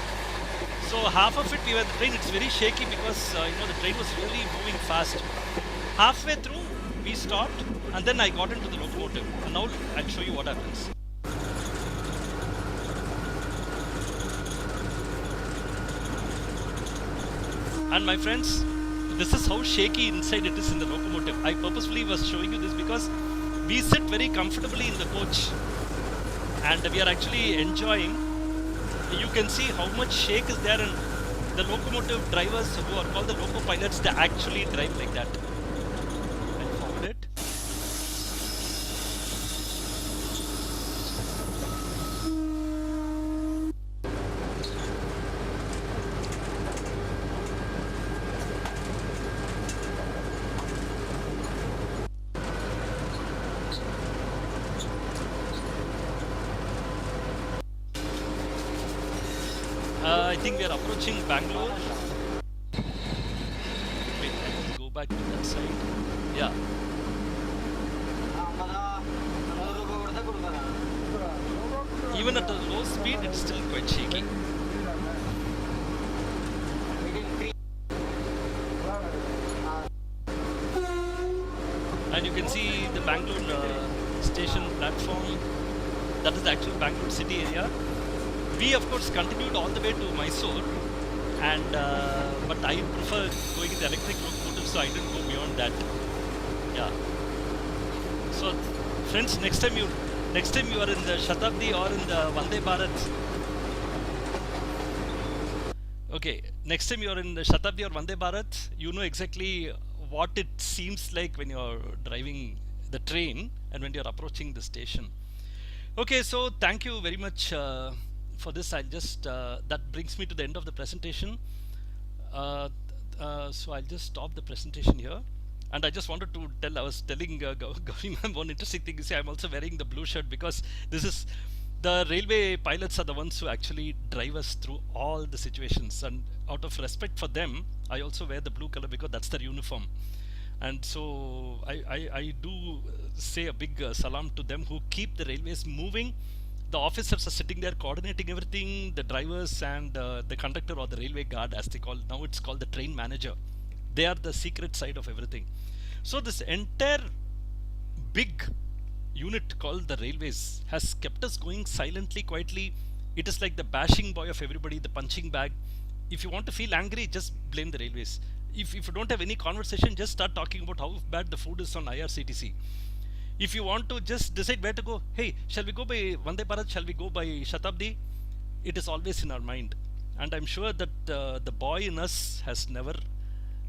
So half of it we were the train, it's very shaky because, the train was really moving fast. Halfway through, we stopped and then I got into the locomotive. And now I'll show you what happens. And my friends, this is how shaky inside it is in the locomotive. I purposefully was showing you this because we sit very comfortably in the coach and we are actually enjoying. You can see how much shake is there, and the locomotive drivers who are called the loco pilots, they actually drive like that. I'll forward it. I think we are approaching Bangalore. Wait, I'll go back to that side. Yeah. Even at a low speed, it's still quite shaky. And you can see the Bangalore station platform. That is the actual Bangalore city area. We of course continued all the way to Mysore, and but I prefer going in the electric locomotive, so I didn't go beyond that. Yeah. So, friends, next time you are in the Shatabdi or in the Vande Bharat, Okay, next time you're in the Shatabdi or Vande Bharat, you know exactly what it seems like when you're driving the train and when you're approaching the station. Okay, so thank you very much for this. I'll just that brings me to the end of the presentation. uh, so I'll just stop the presentation here. And I just wanted to tell, I was telling Gauri ma'am one interesting thing. You see, I'm also wearing the blue shirt because this is the railway pilots are the ones who actually drive us through all the situations. And out of respect for them, I also wear the blue color because that's their uniform. And so I do say a big salam to them who keep the railways moving. The officers are sitting there coordinating everything, the drivers and the conductor or the railway guard, as they call now, it's called the train manager. They are the secret side of everything. So this entire big unit called the railways has kept us going silently, quietly. It is like the bashing boy of everybody, the punching bag. If you want to feel angry, just blame the railways. If you don't have any conversation, just start talking about how bad the food is on IRCTC. If you want to just decide where to go, hey, shall we go by Vande Bharat, shall we go by Shatabdi? It is always in our mind. And I'm sure that the boy in us has never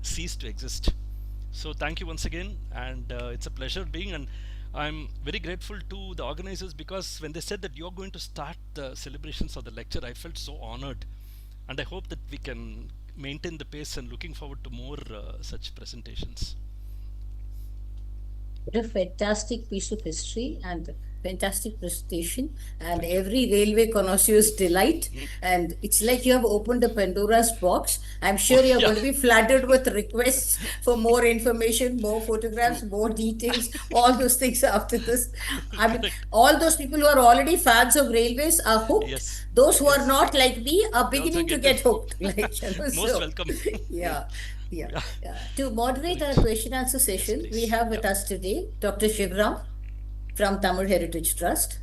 ceased to exist. So thank you once again, and it's a pleasure being, and I'm very grateful to the organizers because when they said that you're going to start the celebrations of the lecture, I felt so honored, and I hope that we can maintain the pace and looking forward to more such presentations. What a fantastic piece of history and fantastic presentation, and every railway connoisseur's delight. And it's like you have opened a Pandora's box. I'm sure you're going to be flooded with requests for more information, more photographs, more details, all those things after this. I mean, all those people who are already fans of railways are hooked. Yes. Those who are not like me are They also beginning to get get hooked. Like, most so, welcome. yeah. Yeah. To moderate our question answer session, we please. have with us today Dr. Shivram from Tamil Heritage Trust.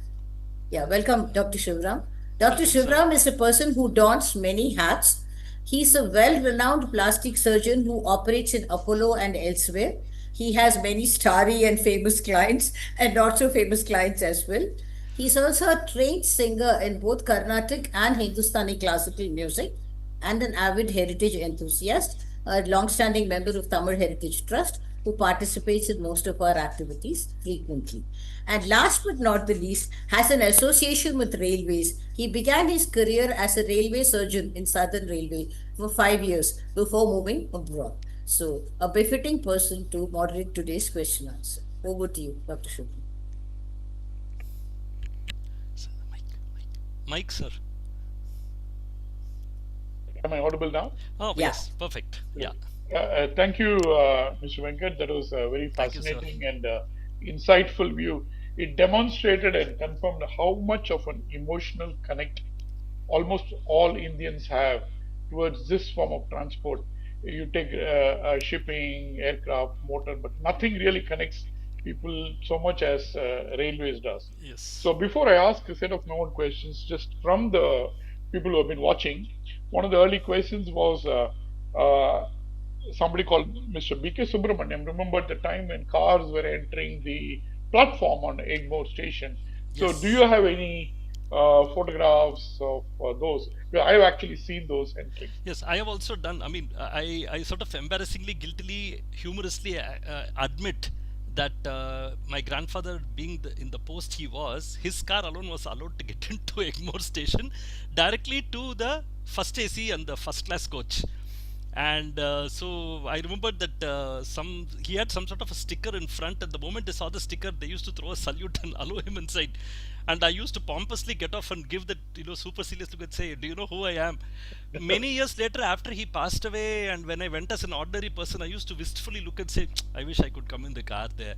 Yeah, welcome, Dr. Shivram. Dr. Welcome, sir. Shivram is a person who dons many hats. He's a well-renowned plastic surgeon who operates in Apollo and elsewhere. He has many starry and famous clients and not so famous clients as well. He's also a trained singer in both Carnatic and Hindustani classical music and an avid heritage enthusiast, a long-standing member of Tamil Heritage Trust who participates in most of our activities frequently. And last but not the least, has an association with railways. He began his career as a railway surgeon in Southern Railway for 5 years before moving abroad. So, a befitting person to moderate today's question answer. Over to you, Dr. Shubham. Mike, sir. Am I audible now? Oh, Yeah. yes, perfect. Yeah. Thank you, Mr. Venkat. That was a very Thank you, sir. fascinating and insightful view. It demonstrated and confirmed how much of an emotional connect almost all Indians have towards this form of transport. You take shipping, aircraft, motor, but nothing really connects people so much as railways does. Yes. So before I ask a set of my own questions, just from the people who have been watching, one of the early questions was somebody called Mr. B.K. Subramaniam remembered the time when cars were entering the platform on Egmore station. So Yes. do you have any photographs of those? I've actually seen those entering. Yes, I have also done. I mean, I sort of embarrassingly, guiltily, humorously admit that my grandfather, being in the post he was, his car alone was allowed to get into Egmore station directly to the first AC and the first class coach. And so I remembered that he had some sort of a sticker in front, and the moment they saw the sticker, they used to throw a salute and allow him inside. And I used to pompously get off and give that super serious look and say, "Do you know who I am?" Many years later, after he passed away, and when I went as an ordinary person, I used to wistfully look and say, "I wish I could come in the car there."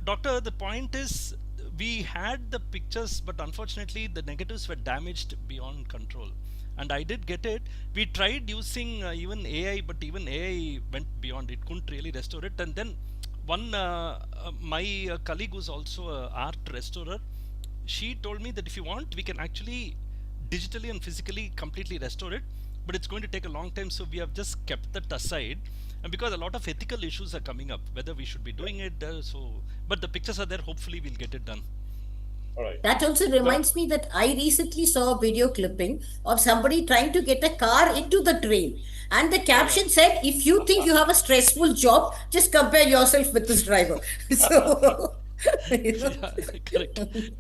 Doctor, the point is, we had the pictures, but unfortunately, the negatives were damaged beyond control. And I did get it. We tried using even AI, but even AI went beyond. It couldn't really restore it. And then my colleague who's also an art restorer, she told me that if you want, we can actually digitally and physically completely restore it, but it's going to take a long time. So we have just kept that aside, and because a lot of ethical issues are coming up, whether we should be doing it. But the pictures are there. Hopefully, we'll get it done. All right. That also reminds me that I recently saw a video clipping of somebody trying to get a car into the train. And the caption said, if you think you have a stressful job, just compare yourself with this driver. So, you know. Yeah, correct.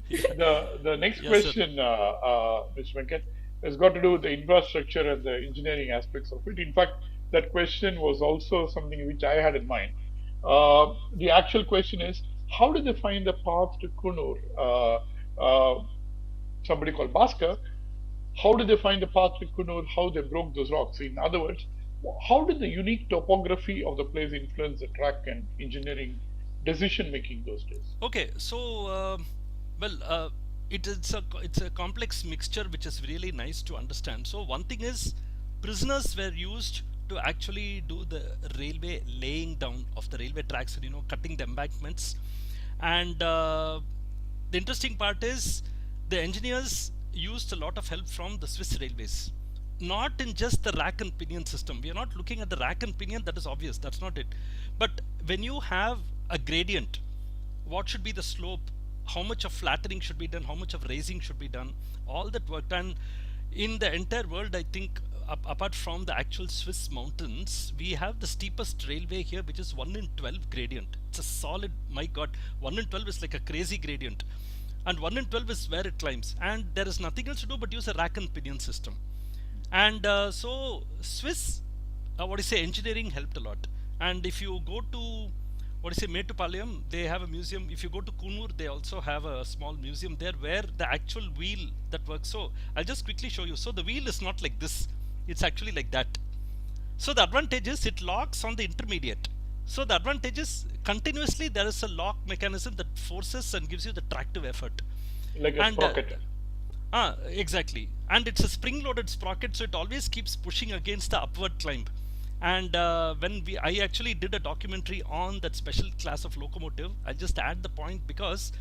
Yeah. The next Yes, sir. question, Mr. Venkat, has got to do with the infrastructure and the engineering aspects of it. In fact, that question was also something which I had in mind. The actual question is, how did they find the path to Kunur? Somebody called Bhaskar, how did they find the path to Kunur? How they broke those rocks? In other words, how did the unique topography of the place influence the track and engineering decision making those days? Okay, so well, it's a complex mixture which is really nice to understand. So one thing is, prisoners were used to actually do the railway laying down of the railway tracks and cutting the embankments. And the interesting part is the engineers used a lot of help from the Swiss railways, not in just the rack and pinion system. We are not looking at the rack and pinion, that is obvious, that's not it. But when you have a gradient, what should be the slope, how much of flattening should be done, how much of raising should be done, all that work. And in the entire world, I think apart from the actual Swiss mountains, we have the steepest railway here, which is 1 in 12 gradient. It's a solid, my god, 1 in 12 is like a crazy gradient, and 1 in 12 is where it climbs, and there is nothing else to do but use a rack and pinion system. And so Swiss, what do you say, engineering helped a lot. And if you go to, what do you say, Metupalayam, they have a museum. If you go to Kunur, they also have a small museum there where the actual wheel that works. So I'll just quickly show you. So the wheel is not like this, it's actually like that. So the advantage is it locks on the intermediate. So the advantage is continuously there is a lock mechanism that forces and gives you the tractive effort. Like a And sprocket. exactly. And it's a spring loaded sprocket, so it always keeps pushing against the upward climb. And I actually did a documentary on that special class of locomotive. I'll just add the point because,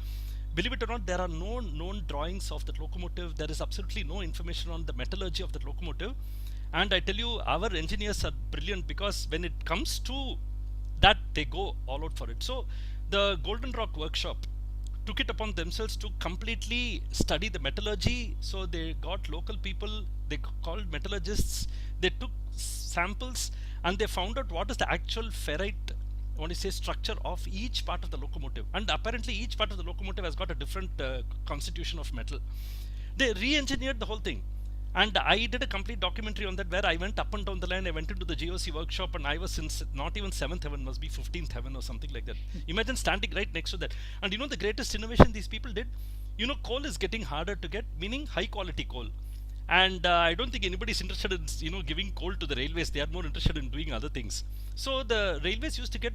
believe it or not, there are no known drawings of that locomotive. There is absolutely no information on the metallurgy of that locomotive. And I tell you, our engineers are brilliant, because when it comes to that, they go all out for it. So the Golden Rock workshop took it upon themselves to completely study the metallurgy. So they got local people, they called metallurgists, they took samples, and they found out what is the actual ferrite, what is say, structure of each part of the locomotive. And apparently each part of the locomotive has got a different constitution of metal. They re-engineered the whole thing. And I did a complete documentary on that, where I went up and down the line. I went into the GOC workshop, and I was in not even 7th heaven, must be 15th heaven or something like that. Imagine standing right next to that. And the greatest innovation these people did, coal is getting harder to get, meaning high quality coal. And I don't think anybody is interested in giving coal to the railways. They are more interested in doing other things. So the railways used to get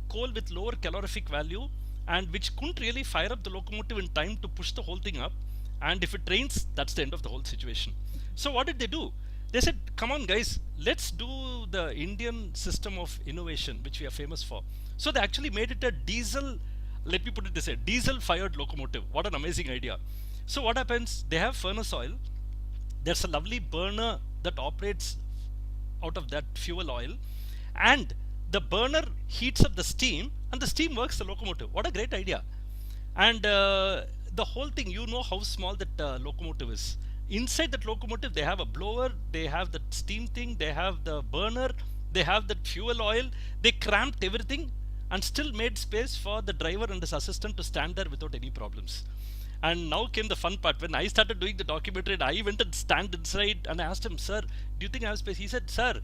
coal with lower calorific value, and which couldn't really fire up the locomotive in time to push the whole thing up. And if it rains, that's the end of the whole situation. So what did they do? They said, come on guys, let's do the Indian system of innovation, which we are famous for. So they actually made it a diesel, let me put it this way, diesel fired locomotive. What an amazing idea. So what happens? They have furnace oil. There's a lovely burner that operates out of that fuel oil, and the burner heats up the steam, and the steam works the locomotive. What a great idea. And the whole thing, how small that locomotive is. Inside that locomotive, they have a blower, they have the steam thing, they have the burner, they have the fuel oil. They cramped everything and still made space for the driver and his assistant to stand there without any problems. And now came the fun part. When I started doing the documentary, I went and stand inside and I asked him, sir, do you think I have space? He said, sir,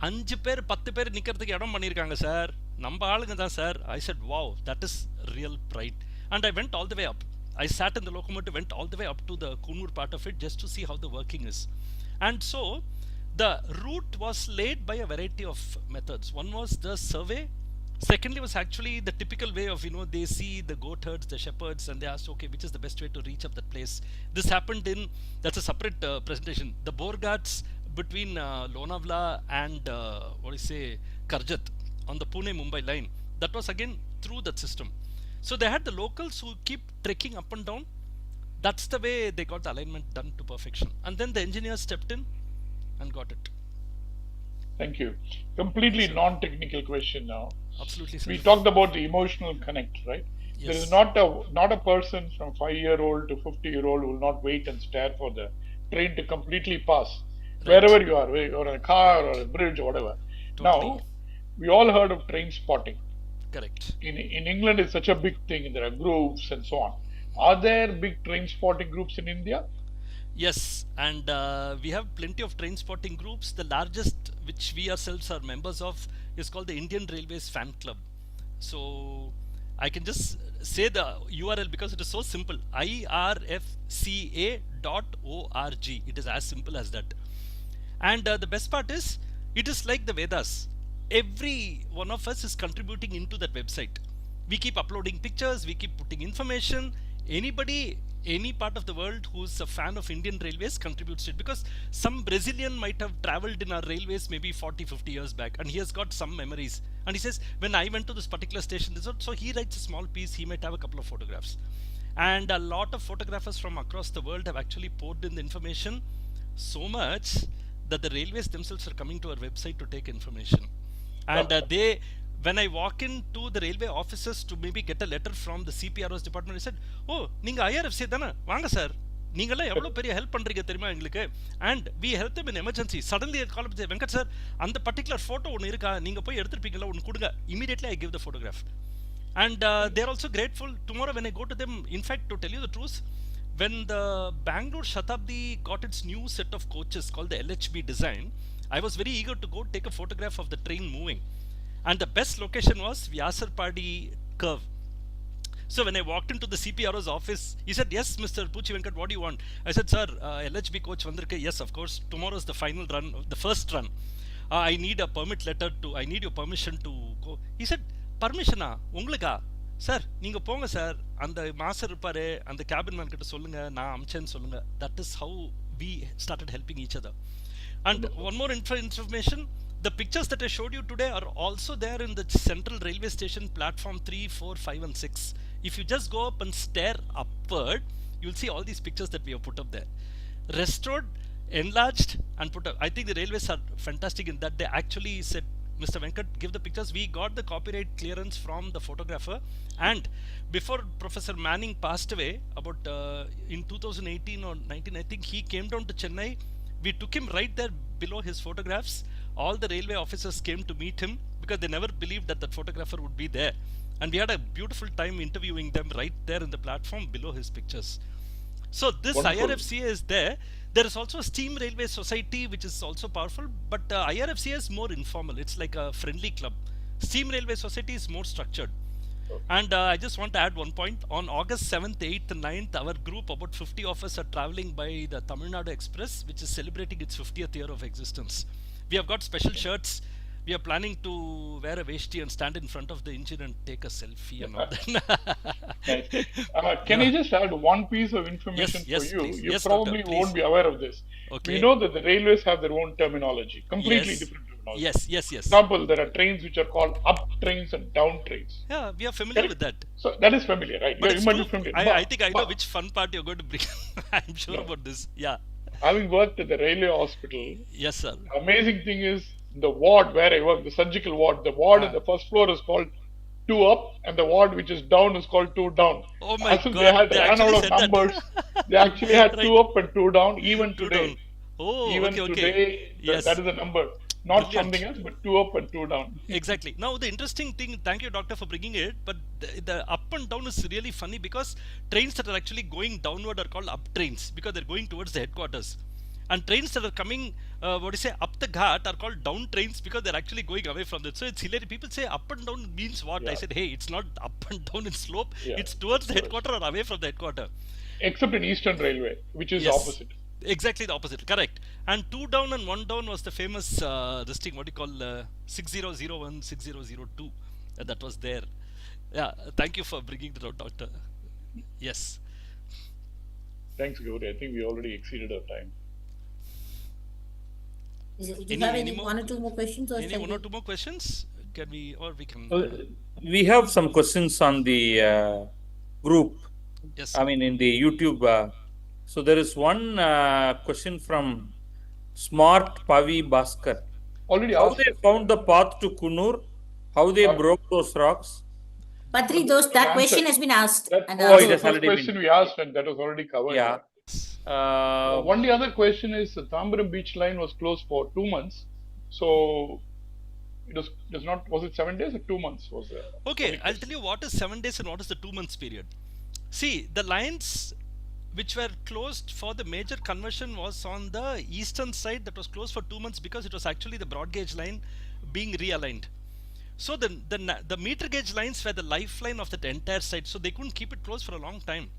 5 பேர் 10 பேர் நிக்கிறதுக்கு இடம் பண்ணிருக்காங்க sir, நம்ம ஆளுங்க தான் sir. I said, wow, that is real pride. And I went all the way up. I sat in the locomotive, went all the way up to the Kunur part of it just to see how the working is. And so the route was laid by a variety of methods. One was the survey. Secondly was actually the typical way of, they see the goat herds, the shepherds, and they asked, okay, which is the best way to reach up that place. This happened in, that's a separate presentation, the Borghats between Lonavala and Karjat on the Pune-Mumbai line. That was again through that system. So they had the locals who keep trekking up and down. That's the way they got the alignment done to perfection. And then the engineers stepped in and got it. Thank you. Completely non-technical question now. Absolutely, sir. We talked about the emotional connect, right? There is Yes. not a person from 5-year-old to 50-year-old who will not wait and stare for the train to completely pass. Right. Wherever you are, whether you're in a car or a bridge or whatever. Totally. Now, we all heard of train spotting. Correct. In England, it's such a big thing. There are groups and so on. Are there big train spotting groups in India? Yes, and we have plenty of train spotting groups. The largest, which we ourselves are members of, is called the Indian Railways Fan Club. So I can just say the URL because it is so simple: irfca.org. It is as simple as that. And the best part is, it is like the Vedas. Every one of us is contributing into that website. We keep uploading pictures, we keep putting information. Anybody, any part of the world who's a fan of Indian Railways contributes to it, because some Brazilian might have traveled in our railways maybe 40-50 years back, and he has got some memories. And he says, when I went to this particular station, so he writes a small piece, he might have a couple of photographs. And a lot of photographers from across the world have actually poured in the information, so much that the railways themselves are coming to our website to take information. And when I walk into the railway offices to maybe get a letter from the CPRO's department, I said, "Oh, நீங்க IRFC தானே? வாங்க sir. நீங்கெல்லாம் எவ்வளோ பெரிய help பண்றீங்க தெரியுமா எங்களுக்கு? And we help them in emergency. Suddenly I call up, say, Venkat sir, அந்த particular photo ஒன்று இருக்கா? நீங்க போய் எடுத்துருப்பீங்களா? ஒன்று கொடுங்க. Immediately I give the photograph. And they're also grateful. Tomorrow when I go to them, in fact, to tell you the truth, when the Bangalore Shatabdi got its new set of coaches called the LHB design, I was very eager to go take a photograph of the train moving. And the best location was Vyasarpadi curve. So when I walked into the CPRO's office, he said, "Yes, Mr. Poochi Venkat, what do you want?" I said, "Sir, LHB coach vandirke." "Yes, of course. Tomorrow is the final run, the first run. I need a permit letter I need your permission to go." He said, "Permission-ஆ? உங்களுக்கா? Sir நீங்கள் போங்க sir, அந்த master இருப்பாரு, அந்த cabin man கிட்ட சொல்லுங்க, நான் அமிச்சேன்னு சொல்லுங்க." That is how we started helping each other. And one more information, the pictures that I showed you today are also there in the central railway station platform 3, 4, 5 and 6. If you just go up and stare upward, you'll see all these pictures that we have put up there, restored, enlarged and put up. I think the railways are fantastic in that they actually said, "Mr. Venkat, give the pictures." We got the copyright clearance from the photographer, and before Professor Manning passed away, about in 2018 or 19, I think he came down to Chennai. We took him right there below his photographs. All the railway officers came to meet him because they never believed that that photographer would be there, and we had a beautiful time interviewing them right there in the platform below his pictures. So this Wonderful. IRFCA is there. There is also a Steam Railway Society, which is also powerful, but IRFCA is more informal. It's like a friendly club. Steam Railway Society is more structured. And I just want to add one point. On August 7th, 8th and 9th, our group, about 50 of us, are traveling by the Tamil Nadu Express, which is celebrating its 50th year of existence. We have got special shirts. We are planning to wear a veshti and stand in front of the engine and take a selfie and all that. Nice. Can I just add one piece of information Yes, for you? please. You Yes, doctor, probably please. won't be aware of this. Okay. We know that the railways have their own terminology, completely Yes. different terminology. Yes. For example, there are trains which are called up trains and down trains. Yeah, we are familiar Correct? with that. So that is familiar, right? But Yeah, it's you might true. be familiar. I think I know But which fun part you're going to bring. I'm sure No. about this. Yeah. having worked at the railway hospital, Yes, sir. amazing thing is the ward where I work, the surgical ward, the ward on the first floor is called 2 up, and the ward which is down is called 2 down. Oh my As if God, they had they ran actually out of said that. numbers. They actually had Right. 2 up and 2 down, even Two today. down. Oh, Even okay. today, Yes. that is the number. Not Brilliant. something else, but 2 up and 2 down. Exactly. Now the interesting thing, thank you doctor for bringing it, but the up and down is really funny because trains that are actually going downward are called up trains because they're going towards the headquarters, and trains that are coming up the ghat are called down trains because they're actually going away from it. So it's hilarious. People say up and down means what? I Yeah. said, hey, it's not up and down in slope, Yeah. it's towards the headquarter or away from the headquarter. Except in Eastern Railway, which is Yes. opposite. Exactly the opposite, correct. And 2 down and 1 down was the famous this thing, what do you call 6001, 6002. That was there. Yeah, thank you for bringing that out, doctor. Yes. Thanks, Gauri. I think we already exceeded our time. Do you Any- have any any more- one or two more questions? Or Any shall one or we- two more questions? Can we, or we can? We have some questions on the group. Yes. I mean, in the YouTube. So there is one question from Smart Pavi Bhaskar. Already How asked. they found the path to Kunur? How they broke those rocks? Patri, that answer. question has been asked. That and was it the has first already been. question we asked, and that was already covered. Yeah. Only other question is the Tambaram beach line was closed for 2 months. So it was not, was it 7 days or 2 months? Was there? Okay, I'll tell you what is 7 days and what is the 2 months period. See, the lines which were closed for the major conversion was on the eastern side, that was closed for 2 months because it was actually the broad gauge line being realigned. So the meter gauge lines were the lifeline of that entire site, so they couldn't keep it closed for a long time.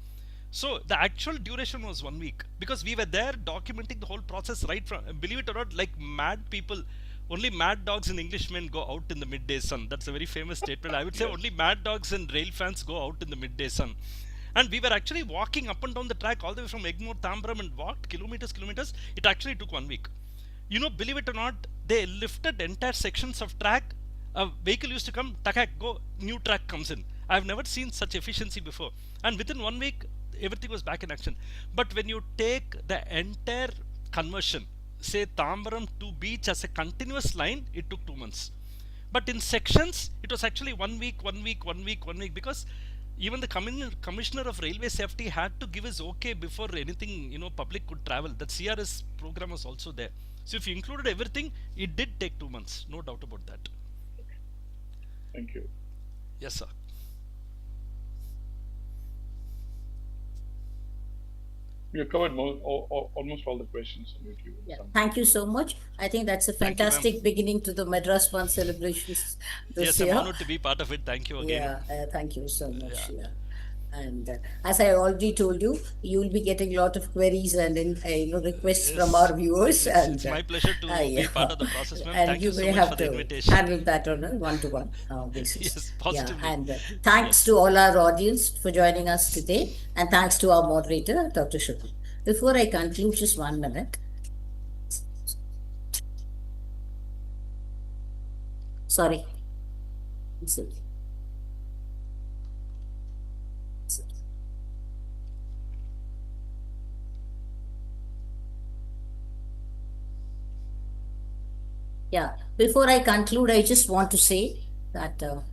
So the actual duration was 1 week because we were there documenting the whole process right from, believe it or not, like mad people. Only mad dogs and Englishmen go out in the midday sun. That's a very famous statement. I would say only mad dogs and rail fans go out in the midday sun. And we were actually walking up and down the track all the way from Egmore, Tambaram, and walked kilometers. It actually took 1 week. You know, believe it or not, they lifted entire sections of track. A vehicle used to come, takak, go, new track comes in. I've never seen such efficiency before. And within 1 week, everything was back in action. But when you take the entire conversion, say Tambaram to beach as a continuous line, it took 2 months. But in sections, it was actually 1 week, because even the commissioner of railway safety had to give his okay before anything, public could travel. That CRS program was also there. So if you included everything, it did take 2 months. No doubt about that. Thank you. Yes, sir. We have covered almost all the questions on YouTube. Yeah, thank you so much. I think that's a fantastic beginning to the Madras Month celebrations this year. Yes, I'm honored to be part of it. Thank you again. Yeah, thank you so much. Yeah. And as I already told you, you will be getting a lot of queries and requests from our viewers. It's my pleasure to be part of the process, ma'am. Thank you so much for the invitation. Handle that on a one-to-one basis. Yes, positively. Yeah, and thanks to all our audience for joining us today, and thanks to our moderator, Dr. Shukla. Before I conclude, just 1 minute. Sorry. Yeah, before I conclude, I just want to say that the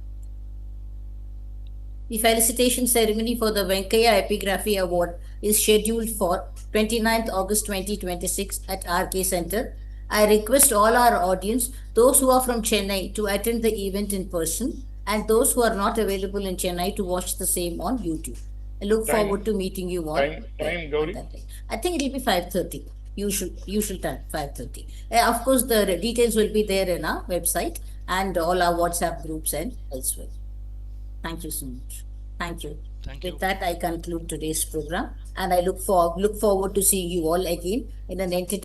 felicitation ceremony for the Venkaya Epigraphy Award is scheduled for 29th August 2026 at R.K. Center. I request all our audience, those who are from Chennai, to attend the event in person, and those who are not available in Chennai to watch the same on YouTube. I look forward to meeting you all. Time, Gauri? I think it will be 5:30. Usual time, 5:30. Of course, the details will be there in our website and all our WhatsApp groups and elsewhere. Thank you so much. Thank you. Thank you. With that, I conclude today's program, and I look forward to seeing you all again in an entertaining